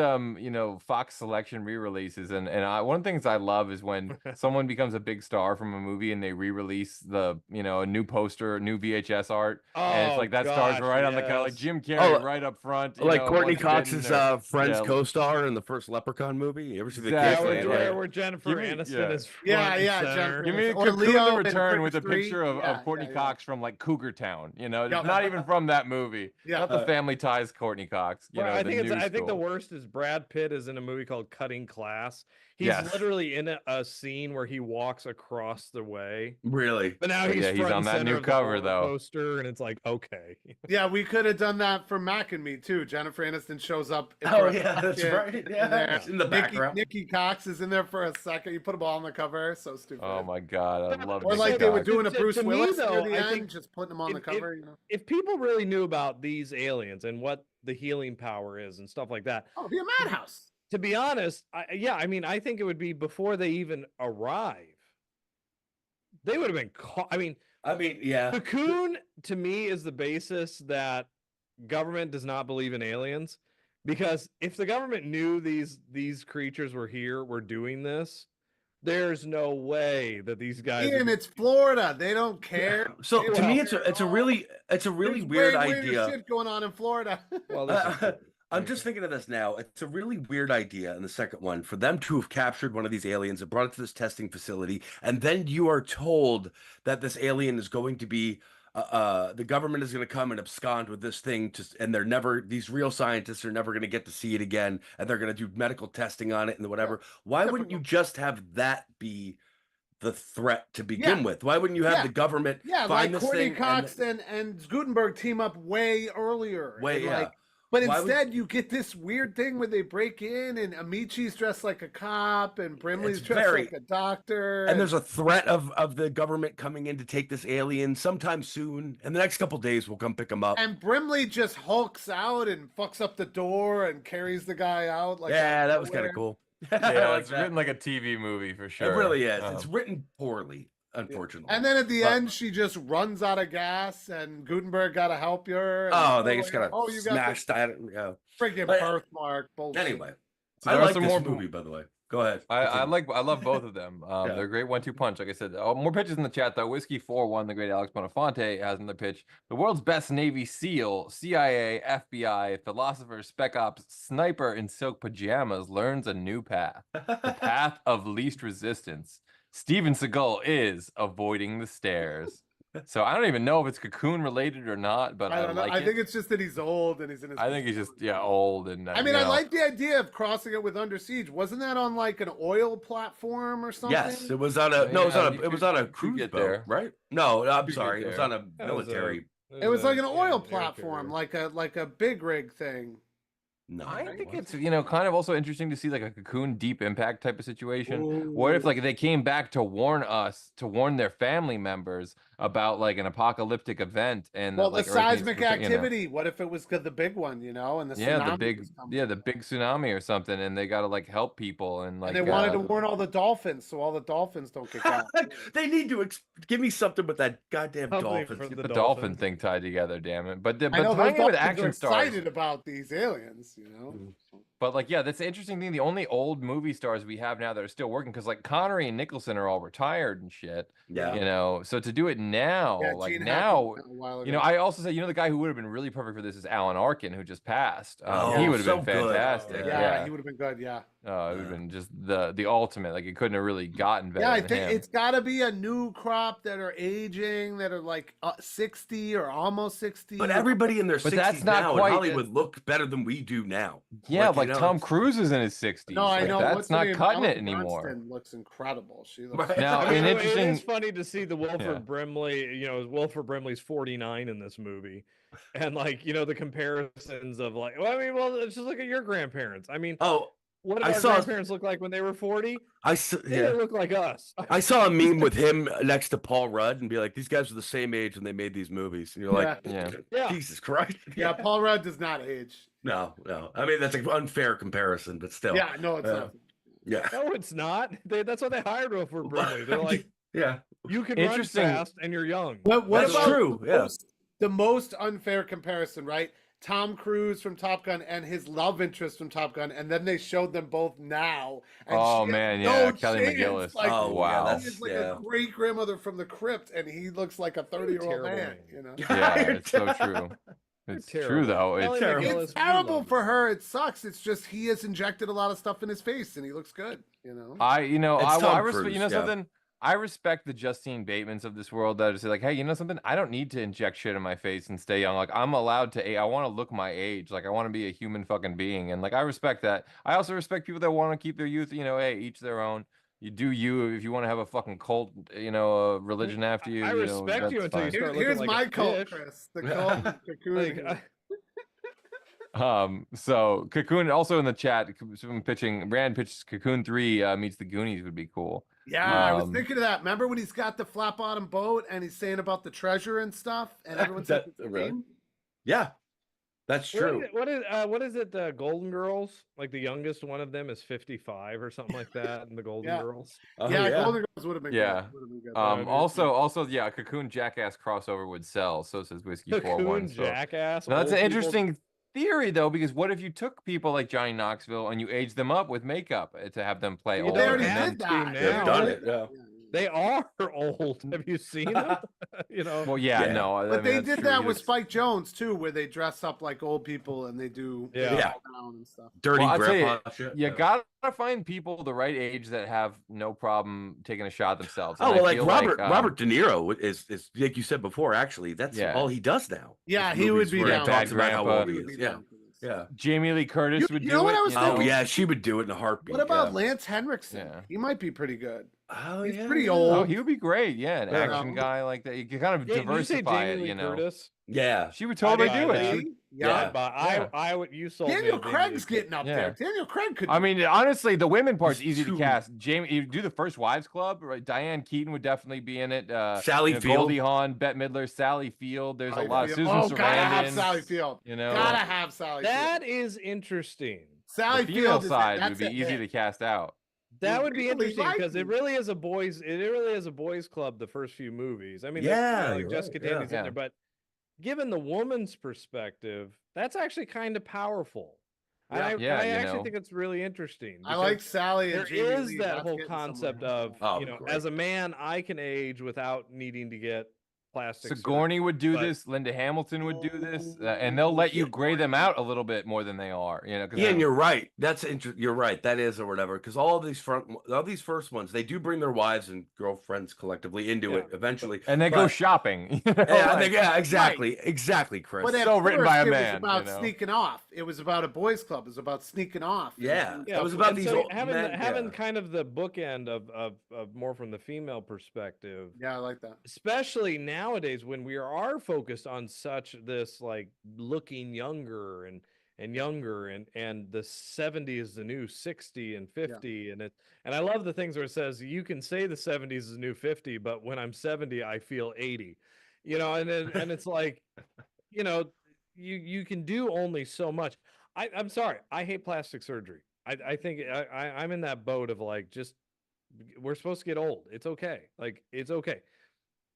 Fox Selection re-releases, and one of the things I love is when someone becomes a big star from a movie and they re-release a new poster, new VHS art, and it's like that star's right on the cover, like Jim Carrey right up front, like Courtney once Cox's bitten, Friends yeah. co-star in the first Leprechaun movie. You ever see the Exactly, kids? where Jennifer Aniston is front and center. Jennifer. Give me a Or Cocoon Leo the in Return with a Critters 3. picture of Yeah, Courtney yeah. Cox from like Cougar Town, Yep. not even from that movie. Yeah. Not the Family Ties Courtney Cox. I the think new I think the school. worst is Brad Pitt is in a movie called Cutting Class. He's Yes. literally in a scene where he walks across the way. Really? But now he's he's front on and that center new of the cover, roller though. Coaster, and it's like, okay. Yeah, we could have done that for Mac and Me too. Jennifer Aniston shows up. Oh, yeah, that's right. Yeah, there. in the background. Nikki Cox is in there for a second. You put them all on the cover. So stupid. Oh my god, I love. Or Nikki like they were Cox. doing a To Bruce me, Willis though, near the I end, think just putting them on the cover. If people really knew about these aliens and what the healing power is and stuff like that, it'd be a madhouse. To be honest, I think it would be before they even arrive. They would have been caught. Yeah. Cocoon to me is the basis that government does not believe in aliens, because if the government knew these creatures were doing this, there's no way that these guys. Ian, it's Florida. They don't care. So to me, it's a really There's weird way weirder idea. shit going on in Florida. Well, I'm just thinking of this now. It's a really weird idea in the second one for them to have captured one of these aliens and brought it to this testing facility, and then you are told that this alien is going to be the government is going to come and abscond with this thing, and these real scientists are never going to get to see it again, and they're going to do medical testing on it and whatever. Why wouldn't you just have that be the threat to begin with? Why wouldn't you have the government find like this Courtney thing Cox and Gutenberg team up way earlier. Yeah. But Why instead, you get this weird thing where they break in, and Amici's dressed like a cop, and Brimley's dressed like a doctor. And there's a threat of the government coming in to take this alien sometime soon. And the next couple days, we'll come pick him up. And Brimley just hulks out and fucks up the door and carries the guy out. That was kind of cool. Yeah, it's written like a TV movie for sure. It really is. It's written poorly, unfortunately. And then at the end, she just runs out of gas, and Gutenberg got to help her. They just got to smash that. Yeah. Freaking birthmark bullshit. Anyway, So I there are like some this more movie, by the way. Go ahead. I love both of them. They're a great 1-2 punch. Like I said, more pitches in the chat though. Whiskey 4-1, the great Alex Bonafonte has another pitch. The world's best Navy SEAL, CIA, FBI, philosopher, spec ops, sniper in silk pajamas learns a new path. The path of least resistance. Steven Seagal is avoiding the stairs. So I don't even know if it's Cocoon related or not, but I don't know. like I it. think it's just that he's old and he's in his. I think he's just old and. I mean, I like the idea of crossing it with Under Siege. Wasn't that on like an oil platform or something? Yes, it was on a it was on a cruise boat, right? No, I'm sorry, it was on a military. It was like an oil platform, like a big rig thing. No, I think it's kind of also interesting to see like a Cocoon Deep Impact type of situation. Ooh. What if like they came back to warn their family members about like an apocalyptic event and the seismic activity. What if it was the big one, and the tsunami the big tsunami or something, and they got to like help people and like they wanted to warn all the dolphins so all the dolphins don't get caught. They need to give me something with that goddamn dolphin. Get the dolphin thing tied together, damn it! But I know tying it with action stars. Excited about these aliens. But like, that's the interesting thing. The only old movie stars we have now that are still working, because like Connery and Nicholson are all retired and shit. Yeah. So to do it now, I also say, the guy who would have been really perfect for this is Alan Arkin, who just passed. He would have been fantastic. Yeah, he would have been good. Yeah. It would have been just the ultimate. Like, it couldn't have really gotten better. Yeah, I think it's got to be a new crop that are aging, that are like 60 or almost 60. But everybody in their 60s that's not now quite in Hollywood look better than we do now. Yeah, like Tom Cruise is in his 60s. No, I know. That's not cutting it anymore. Bronston looks incredible. She looks now, it is funny to see the Wilford Brimley. Wilford Brimley's 49 in this movie, and like the comparisons of like, let's just look at your grandparents. I mean, what did I our saw- grandparents look like when they were 40? They didn't look like us. I saw a meme with him next to Paul Rudd and be like, these guys were the same age when they made these movies. And you're like, Yeah. Jesus Christ. Yeah, Paul Rudd does not age. No. I mean, that's an unfair comparison, but still. Yeah, no, it's not. Yeah. No, it's not. That's what they hired Wilford Brimley. They're like, yeah, you can run fast and you're young. What That's about true, yeah. the most unfair comparison, right? Tom Cruise from Top Gun and his love interest from Top Gun, and then they showed them both now. And Oh, she has man, no yeah, Kelly chance. McGillis. Like, Oh, wow. He is like yeah. a great grandmother from the crypt, and he looks like a 30-year-old terrible man. name. You know, Yeah, it's so true. It's true though. It's Kelly McGillis, it's we terrible love for her. It sucks. It's just he has injected a lot of stuff in his face, and he looks good. You know, It's Tom I respect, Cruise, you know yeah. something. I respect the Justine Batemans of this world that are like, hey, you know something? I don't need to inject shit in my face and stay young. Like I'm allowed to. I want to look my age. Like I want to be a human fucking being, and like I respect that. I also respect people that want to keep their youth. You know, hey, each their own. You do you if you want to have a fucking cult, you know, religion after you. I you respect know, you that's until you fine. start looking here's like my a cult, fish. Chris. The cult of Cocoon. Like, So Cocoon also in the chat, someone pitching, Brand pitches Cocoon 3 meets the Goonies would be cool. Yeah, I was thinking of that. Remember when he's got the flat bottom boat and he's saying about the treasure and stuff, and everyone's like, really? Yeah, that's true. What is it? The Golden Girls, like the youngest one of them is 55 or something like that, and the Golden Yeah. Girls. yeah, Golden Girls would have been Yeah. good. Would've been good. Also, yeah, Cocoon Jackass crossover would sell. So says Whiskey Cocoon 41. So. Jackass. Now that's an old people- interesting theory though, because what if you took people like Johnny Knoxville and you aged them up with makeup to have them play You older? don't already and did then- that. They've done it. Yeah. They are old. Have you seen them? You know. Well, yeah, Yeah. no. I But mean, they that's did true. that You with just- Spike Jones too, where they dress up like old people and they do Yeah. fall down and stuff. Dirty Well, I'll tell grandpa shit. You gotta find people the right age that have no problem taking a shot themselves. Oh And I well, like feel Robert De Niro is like you said before. Actually, that's Yeah. all he does now. Yeah, Is he would movies be where he down. talks Bad about how Grandpa. old he He would is. be Yeah, down for this. yeah. Jamie Lee Curtis You would know do what it. I was you Oh know? thinking? yeah, she would do it in a heartbeat. What about yeah. Lance Henriksen? Yeah. He might be pretty good. Oh He's yeah, pretty yeah. old. Oh, he would be great. Yeah, an Yeah. action guy like that. You can kind of Yeah, did you say diversify Jamie it. Lee You know, Curtis? Yeah. she would totally I'd do buy it. that. She would- Yeah. But Yeah. I would. You sold me Daniel on Jamie Craig's Lee getting up Yeah. there. Daniel Craig could. I mean, honestly, the women part's He's easy to too- cast. Jamie, you do the First Wives Club, right? Diane Keaton would definitely be in it. Sally Field. Goldie Hawn, Bette Midler, Sally Field. There's a Sally lot of Field. Susan Oh, gotta have Sarandon. Sally Field. You know, Gotta have Sally That Field. is interesting. Sally the female Field is side would that's be a easy hit. to cast out. That You would be really interesting like because it him. really is a boys. It really is a boys' club. The first few movies. I mean, there's, Yeah, like you're Jessica right, Tandy's yeah. in there, but given the woman's perspective, that's actually kind of powerful. And I, Yeah, I you actually know. think it's really interesting. I like because Sally. And there Jamie is Lee. that That's whole getting concept somewhere. of Oh, you know, great. as a man, I can age without needing to get plastic. Sigourney would do but- this. Linda Hamilton would do this, and they'll let you gray them out a little bit more than they are. You know, 'cause Yeah, and they- you're right. That's you're right. That is or whatever. Because all these first ones, they do bring their wives and girlfriends collectively into it eventually, and they go but- shopping. You know, Yeah, like- exactly, Chris. But at So written first, by a it man, was about you know. sneaking off. It was about a boys' club. It was about sneaking off. Yeah, Yeah, it was about and these so old having men. having yeah. kind of the bookend of more from the female perspective. Yeah, I like that. Especially nowadays when we are focused on such this like looking younger and younger and the 70 is the new 60 and 50 and I love the things where it says you can say the 70s is the new 50 but when I'm 70 I feel 80, you know, and it's like, you know, you can do only so much. I'm sorry, I hate plastic surgery. I think I'm in that boat of like, just we're supposed to get old. It's okay. Like it's okay.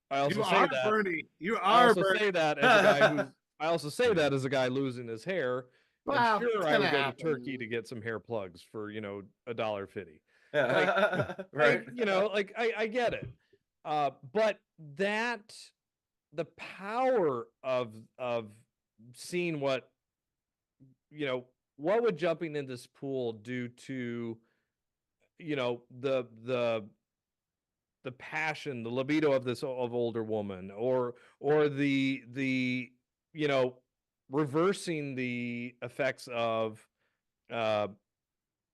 I also You say are that. Bernie. You I are also Bernie. say that as a guy who's. I also say that as a guy losing his hair. Well, I'm sure it's I would gonna go happen. to Turkey to get some hair plugs for $1.50. right. Like, you know, like I get it, but that the power of seeing what what would jumping in this pool do to the passion, the libido of this of older woman, or the reversing the effects of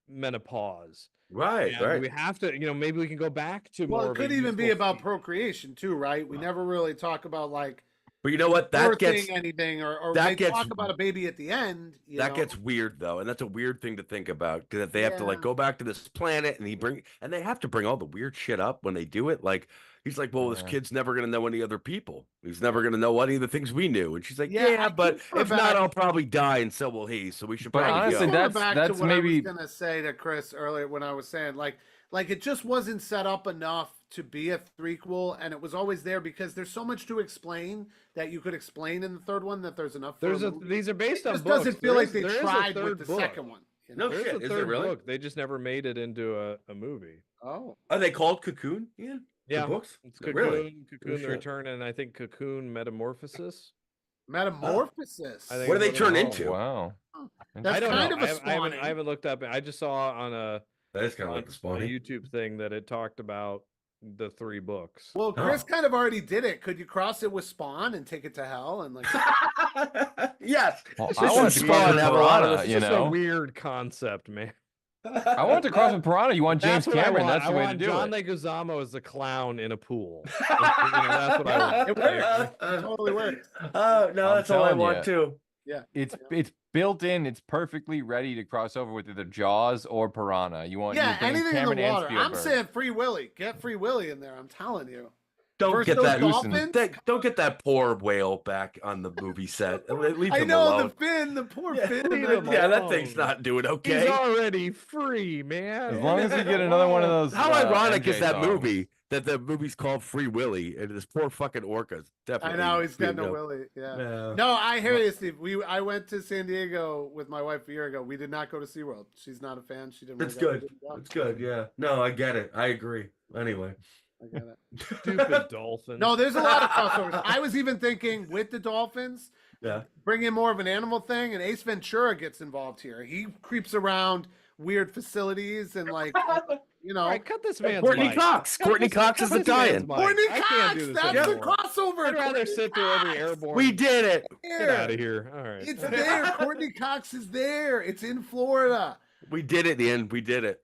menopause. Right, And right. we have to, maybe we can go back to more. Well, it of a could even be youthful about state. procreation too, right? We never really talk about like But you know what? That gets anything, or that they gets talk about a baby at the end. That gets weird though, and that's a weird thing to think about because they have to like go back to this planet, and they have to bring all the weird shit up when they do it. Like he's like, well, this kid's never gonna know any other people. He's never gonna know any of the things we knew. And she's like, yeah, but if not, I'll probably die, and so will he. So we should probably. But honestly, that's that's to what maybe. I was gonna say to Chris earlier when I was saying like it just wasn't set up enough to be a threequel, and it was always there because there's so much to explain that you could explain in the third one that there's enough. These are based on just books. Doesn't feel like they There is a tried third with the book. second one. No There's shit. a Is third there really? book. They just never made it into a movie. Oh, Are they called Cocoon? Yeah. Yeah, The books. it's Cocoon, Really? Cocoon No the shit. Return, and I think Cocoon Metamorphosis. Metamorphosis. I think What do they it's turn one of into? them. Wow. That's I don't kind know. of a I spawning. haven't looked up. I just saw on a That is kind of like the a spawning. YouTube thing that it talked about the 3 books. Well, Chris kind of already did it. Could you cross it with Spawn and take it to hell and like? Yes. Well, It's I just want some to cross Spawn with have a lot of Piranha, this- you It's just a know. weird concept, man. I want to cross with Piranha. You want James That's what I Cameron? want. That's the I way to want do John it. Leguizamo as the clown in a pool. That's what I want. It works. It totally works. Oh no, I'm that's all I telling want ya. too. Yeah. It's built in. It's perfectly ready to cross over with either Jaws or Piranha. You want Yeah, you're bringing anything Cameron in the and water. I'm Spielberg. saying Free Willy. Get Free Willy in there. I'm telling you. Don't Versus get those that. dolphins? Don't get that poor whale back on the movie set. Leave I him know alone. the fin, the poor fin. leave him Yeah, that alone. thing's not doing He's okay. already free, man. As long as we get another one of those. How ironic MJ is that songs. movie? That the movie's called Free Willy, and this poor fucking orca's I definitely. know he's got no being, Willy. Yeah. Yeah. No, I hear you, Steve. I went to San Diego with my wife a year ago. We did not go to SeaWorld. She's not a fan. She didn't. That's wanna go. We good. didn't go. It's good. Yeah. No, I get it. I agree. Anyway. I get it. Stupid dolphin. No, there's a lot of crossovers. I was even thinking with the Dolphins, Yeah. bring in more of an animal thing, and Ace Ventura gets involved here. He creeps around weird facilities and like, you know. All right, cut this man's Courtney mic. Cox. Cut Courtney this- Cox cut is the this man's tie-in. mic. Courtney I can't Cox, do this that's the anymore. crossover. I'd rather Courtney sit through every Cox. airborne. We did it. Get out of here. All right. It's there. Courtney Cox is there. It's in Florida. We did it in the end. We did it.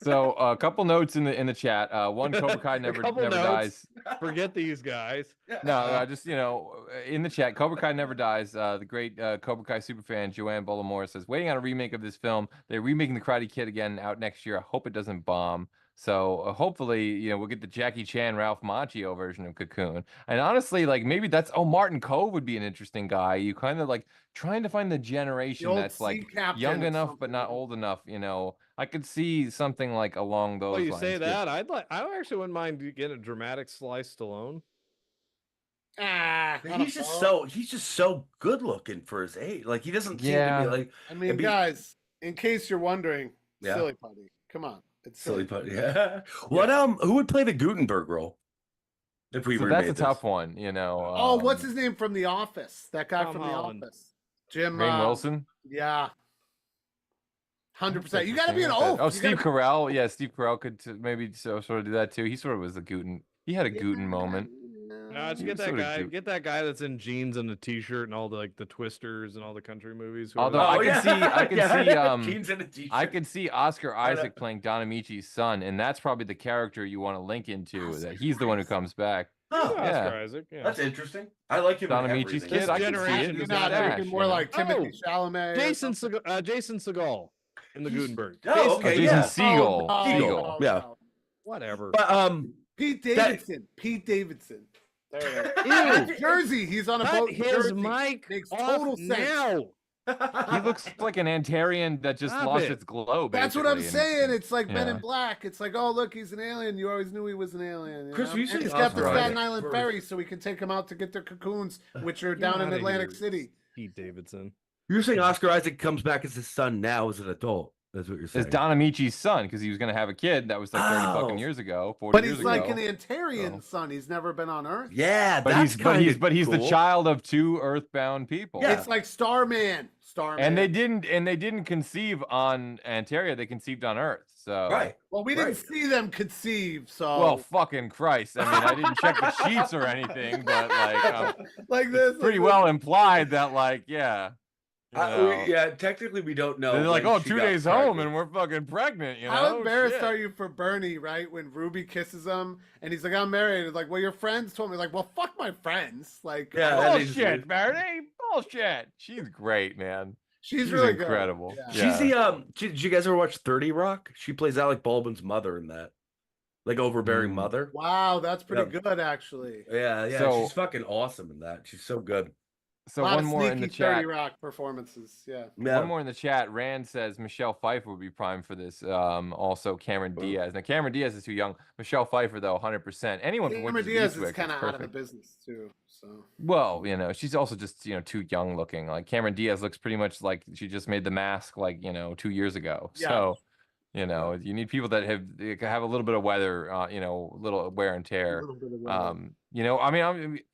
So a couple notes in the chat. One, Cobra Kai never couple notes. dies. Forget these guys. No, just in the chat, Cobra Kai never dies. The great Cobra Kai superfan Joanne Bollamore says, waiting on a remake of this film. They're remaking The Karate Kid again out next year. I hope it doesn't bomb. So hopefully, we'll get the Jackie Chan, Ralph Macchio version of Cocoon. And honestly, like maybe Martin Cove would be an interesting guy. You kind of like trying to find the generation old that's sea like captain young or enough but something. not old enough. I could see something like along those Oh, you lines. say that? I actually wouldn't mind getting a dramatic Slice Stallone. He's just so good looking for his age. Like he doesn't seem to be like. I mean, guys, in case you're wondering, Yeah. silly putty. Come on. It's Silly putty. Yeah. What who would play the Gutenberg role? If we So remade that's a this? tough one, Oh, what's his name from The Office? That guy Tom from Holland. The Office. Jim Rainn Wilson? Yeah. 100%. You got to be an oaf. Oh, You Steve gotta- Carell. Yeah, Steve Carell could maybe sort of do that too. He sort of was a Guten. He had a Guten moment. No, just He get was that sorta guy. cute. Get that guy that's in jeans and a t-shirt and all the the twisters and all the country movies. Although whoever- I can see Jeans and a t-shirt. I could see Oscar Isaac playing Don Amici's son, and that's probably the character you want to link into. That he's the one who comes back. Oh, Oscar Isaac. Yeah. That's interesting. I like him. Don in Amici's everything. kid. I can see generation it. does You're not not act, thinking more like Timothy Oh, Chalamet. or Jason something? Jason Segal in the Gutenberg. Oh, okay, Jason yeah. Segel. Oh, Segel. no, Yeah. no. Whatever. But Pete That- Davidson. Pete Davidson. There it Ew. is. Jersey. He's on a Cut boat. in his Jersey. mic Makes off total sense. now. He looks like an Antarian that just Stop lost it. its glow. That's what I'm basically, and- saying. It's like Men yeah. in Black. It's like, oh, look, he's an alien. You always knew he was an alien. You Chris, know? you And said he's got the Oscar Staten Isaac Island first. ferry so we can take them out to get their cocoons, which are Get down in outta Atlantic here. City. Pete Davidson. You're saying Oscar Isaac comes back as his son now as an adult. That's what you're saying. It's Don Amici's son because he was going to have a kid that was like 30 Oh. fucking years ago, 40 But years he's like ago. an Antarian So- son. He's never been on Earth. Yeah, But that's he's kinda the cool. child of two earthbound people. Yeah. It's like Starman. Starman. And they didn't conceive on Antaria, they conceived on Earth. So Right. Well, we didn't Right. see them conceive, so Well, fucking Christ. I mean, I didn't check the sheets or anything, but like like this. pretty like well implied that like, yeah. Yeah, technically we don't know. They're like, when oh, she 2 got days home pregnant. and we're fucking pregnant, you know? How embarrassed Shit. are you for Bernie, right? When Ruby kisses him and he's like, I'm married. It's like, well, your friends told me. Like, well, fuck my friends. Like, bullshit, Bernie. Bullshit. She's great, man. She's really good. incredible. Yeah. She's the Did you guys ever watch 30 Rock? She plays Alec Baldwin's mother in that, like overbearing mother. Wow, that's pretty good, actually. Yeah, So- she's fucking awesome in that. She's so good. So A lot one of more in the sneaky chat. 30 Rock performances. Yeah. One more in the chat. Rand says Michelle Pfeiffer would be prime for this. Also, Cameron Diaz. Now, Cameron Diaz is too young. Michelle Pfeiffer, though, 100%. Anyone from Cameron Witches of Diaz Eastwick is kind of out of the perfect. business too. So. Well, she's also just too young looking. Like Cameron Diaz looks pretty much like she just made The Mask 2 years ago. Yeah. So, you need people that have a little bit of weather, a little wear and tear.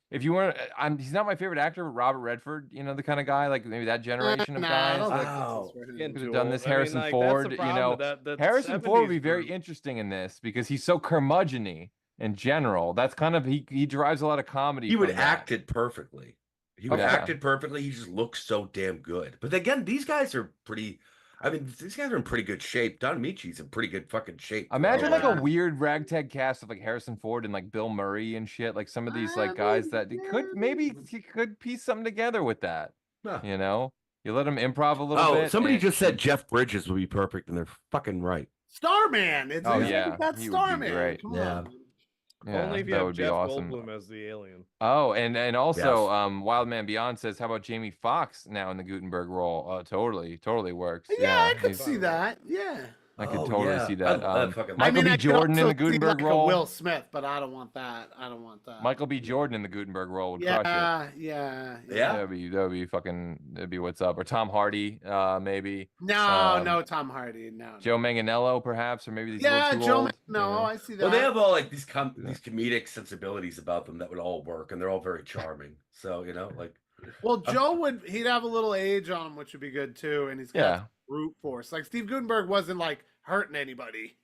If you weren't, he's not my favorite actor, but Robert Redford, the kind of guy, like maybe that generation of guys. Could have done this. Harrison Ford, Harrison Ford would be very interesting in this because he's so curmudgeon-y in general. That's kind of he drives a lot of comedy. He would from act that. it perfectly. He would act it perfectly. He just looks so damn good. But again, these guys are pretty. I mean, these guys are in pretty good shape. Don Michi's in pretty good fucking shape. Imagine like a weird ragtag cast of like Harrison Ford and like Bill Murray and shit. Like some of these like guys that he could piece something together with that. Huh. You let him improv a little bit. Somebody just said Jeff Bridges would be perfect, and they're fucking right. Starman. It's Oh, yeah. That's He would be Starman. great. Come Yeah. on. Yeah, Only if you that have would be Jeff awesome. Goldblum as the alien. Oh, and also Wild Man Beyond says, how about Jamie Foxx now in the Gutenberg role? Totally works. Yeah, I could see that. Yeah. I could totally see that. Michael I mean, B. I could Jordan in also the Gutenberg see, like, a role. Will Smith, but I don't want that. Michael B. Jordan in the Gutenberg role would crush it. Yeah. That'd be fucking. That'd be what's up. Or Tom Hardy, maybe. No, Tom Hardy. No. Joe Manganiello, perhaps, or maybe these. a little too Joe. old, No, I see that. Well, they have all like these comedic sensibilities about them that would all work, and they're all very charming. So Well, Joe he'd have a little age on him, which would be good too, and he's got brute force. Like Steve Gutenberg wasn't like hurting anybody,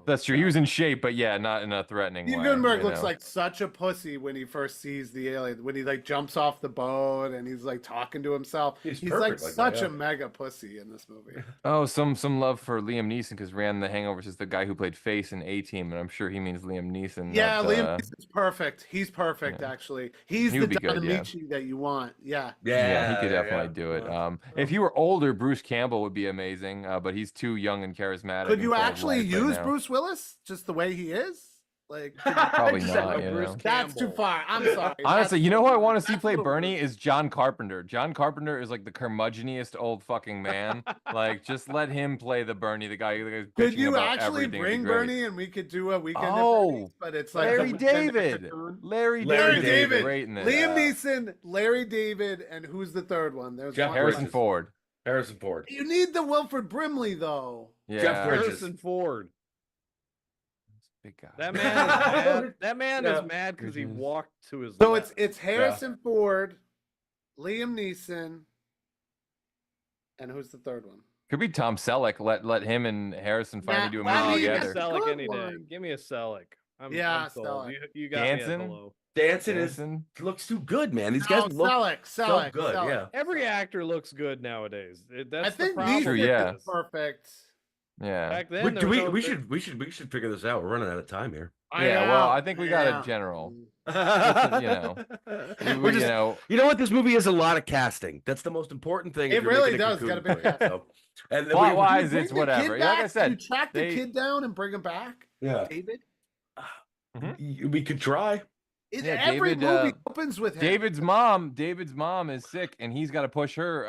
That's true. He was in shape, but not in a threatening Steve way. Gutenberg looks like such a pussy when he first sees the alien, when he like jumps off the boat and he's like talking to himself. He's like such a mega pussy in this movie. Oh, some love for Liam Neeson because Rand the Hangover is the guy who played Face in A-Team, and I'm sure he means Liam Neeson. Yeah, Liam Neeson's perfect. He's perfect, actually. He's the Don Amici that you want. Yeah, he could definitely do it. If he were older, Bruce Campbell would be amazing, but he's too young and charismatic. Could you and full of actually life use right now. Bruce Willis just the way he is? Like Probably not. That's too far. I'm sorry. Honestly, who I want to see play Bernie is John Carpenter. John Carpenter is like the curmudgeoniest old fucking man. Like, just let him play the Bernie, the guy who's Could bitching you about actually everything. bring It'd be great. Bernie and we could do a weekend at Oh, Bernie's, but it's like Larry David. Larry David. Great in this. Liam Neeson, Larry David, and who's the third one? There's Harrison Ford. Harrison Ford. You need the Wilford Brimley though. Yeah. Harrison Ford. Big guy. That man is mad. That man is mad because he walked to his. So left. it's Harrison Ford, Liam Neeson, and who's the third one? Could be Tom Selleck. Let him and Harrison finally do a movie together. Selleck any day. Give me a Selleck. I'm sold. Selleck. You got Dancing? me at hello. Dancing looks too good, man. These guys look so good. Selleck. Yeah. Every actor looks good nowadays. That's I think the problem. Neeson is perfect. Yeah. Back then, We should figure this out. We're running out of time here. Well, I think we got a general. You know what? This movie is a lot of casting. That's the most important thing. It really does. Got a big cast. And plot-wise, it's whatever. Like I said, you track the kid down and bring him back. Yeah, David. We could try. Every movie opens with him. David's mom is sick, and he's got to push her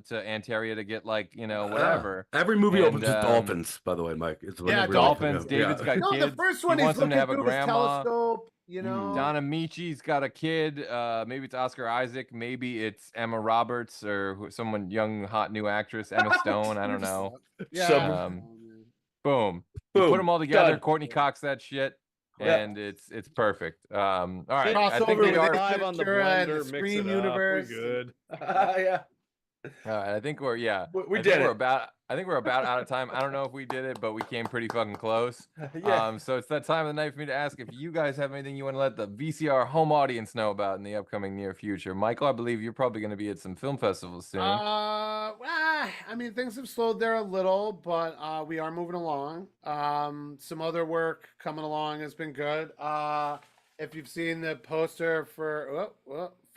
to Antaria to get whatever. Every movie opens with dolphins, by the way, Mike. It's dolphins. David's got kids. The first one he wants him to have a through grandma. His telescope. Don Amici's got a kid. Maybe it's Oscar Isaac. Maybe it's Emma Roberts or someone young, hot new actress, Emma Stone. I don't know. Boom. You put them all together. Done. Courtney Cox that shit. And it's perfect. All right. Crossover I think we with are live on the Ventura and blender, the mix Scream it up. universe. We good. Yeah. All right, I think we're We did it. I think we're about out of time. I don't know if we did it, but we came pretty fucking close. Yeah. So it's that time of the night for me to ask if you guys have anything you want to let the VCR home audience know about in the upcoming near future. Michael, I believe you're probably going to be at some film festivals soon. Well, I mean, things have slowed there a little, but we are moving along. Some other work coming along has been good. If you've seen the poster for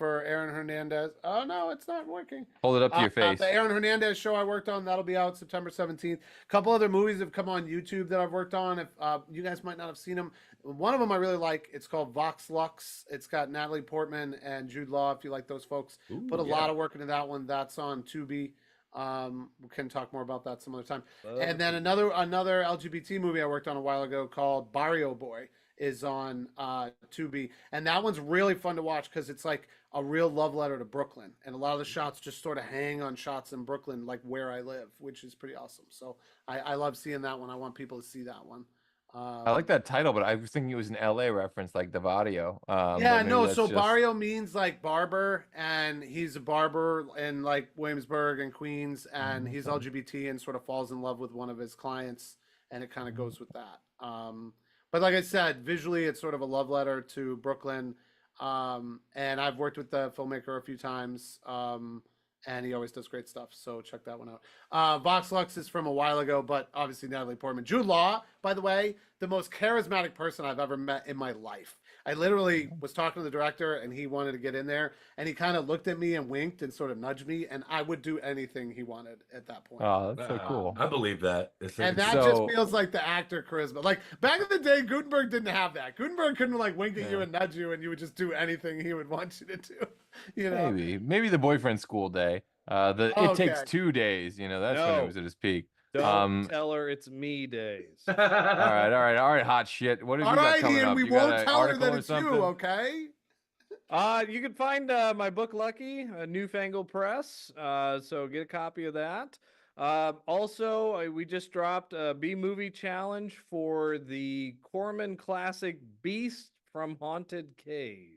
Aaron Hernandez, oh no, it's not working. Hold it up to your face. The Aaron Hernandez show I worked on, that'll be out September 17th. A couple other movies have come on YouTube that I've worked on. If you guys might not have seen them, one of them I really like. It's called Vox Lux. It's got Natalie Portman and Jude Law. If you like those folks, put a lot of work into that one. That's on Tubi. We can talk more about that some other time. And then another LGBT movie I worked on a while ago called Barrio Boy is on Tubi, and that one's really fun to watch because it's like a real love letter to Brooklyn, and a lot of the shots just sort of hang on shots in Brooklyn, like where I live, which is pretty awesome. So I love seeing that one. I want people to see that one. I like that title, but I was thinking it was an LA reference, like Davadio. Yeah, no. So Barrio means like barber, and he's a barber in like Williamsburg and Queens, and he's LGBT and sort of falls in love with one of his clients, and it kind of goes with that. But like I said, visually, it's sort of a love letter to Brooklyn. And I've worked with the filmmaker a few times, and he always does great stuff. So check that one out. Vox Lux is from a while ago, but obviously Natalie Portman. Jude Law, by the way, the most charismatic person I've ever met in my life. I literally was talking to the director, and he wanted to get in there, and he kind of looked at me and winked and sort of nudged me, and I would do anything he wanted at that point. Oh, that's so cool. I believe that. And that just feels like the actor charisma. Like back in the day, Gutenberg didn't have that. Gutenberg couldn't like wink at you and nudge you, and you would just do anything he would want you to do. You know, maybe the boyfriend school day. It takes 2 days. You know, that's when it was at its peak. Don't tell her it's me days. all right, hot shit. What have you got coming Ian, up? we You got won't an tell her article that or it's something? you, okay? You can find my book Lucky, Newfangled Press. So get a copy of that. Also, we just dropped a B-movie challenge for the Corman classic Beast from Haunted Cave.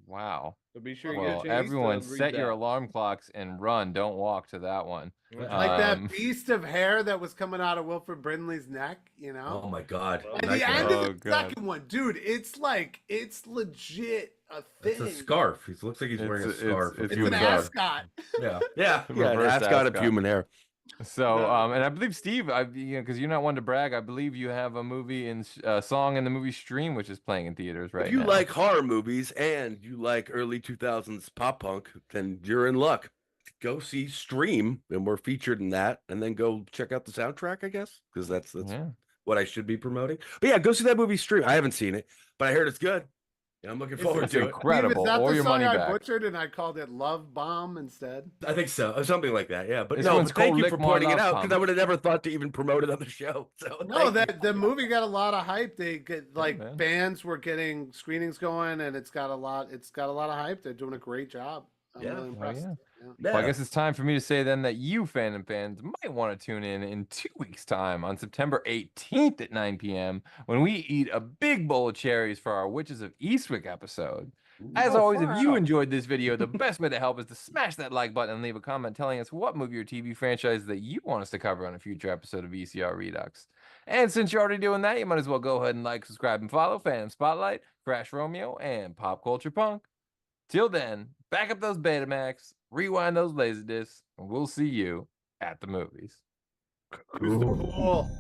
Wow. So be sure you Well, get a chance everyone to read set your that. alarm clocks and run. Don't walk to that one. Like that beast of hair that was coming out of Wilford Brimley's neck, you know? Oh my God. And the end of the second one, dude, it's legit a thing. It's a scarf. He looks like he's wearing a scarf. It's an ascot. Yeah, an ascot of human hair. So, and I believe Steve, because you're not one to brag, I believe you have a movie in song in the movie Stream, which is playing in theaters right now. If you like horror movies and you like early 2000s pop punk, then you're in luck. Go see Stream, and we're featured in that, and then go check out the soundtrack, I guess, because that's what I should be promoting. But yeah, go see that movie Stream. I haven't seen it, but I heard it's good. And I'm looking forward to it. Incredible. Is that Or the your song money I back. butchered and I called it Love Bomb instead? I think so, something like that. Yeah, but This no, one's but thank called you Lick for My pointing it Love out Pump. because I would have never thought to even promote it on the show. So No, the movie got a lot of hype. They get bands were getting screenings going, and it's got a lot of hype. They're doing a great job. I'm really impressed. Well, I guess it's time for me to say then that you Fandom fans might want to tune in 2 weeks' time on September 18th at 9 p.m. when we eat a big bowl of cherries for our Witches of Eastwick episode. As always, if you enjoyed this video, the best way to help is to smash that like button and leave a comment telling us what movie or TV franchise that you want us to cover on a future episode of VCR Redux. And since you're already doing that, you might as well go ahead and like, subscribe, and follow Fandom Spotlight, Crash Romeo, and Pop Culture Punk. Till then, back up those Betamax, rewind those Laserdiscs, and we'll see you at the movies. Cool.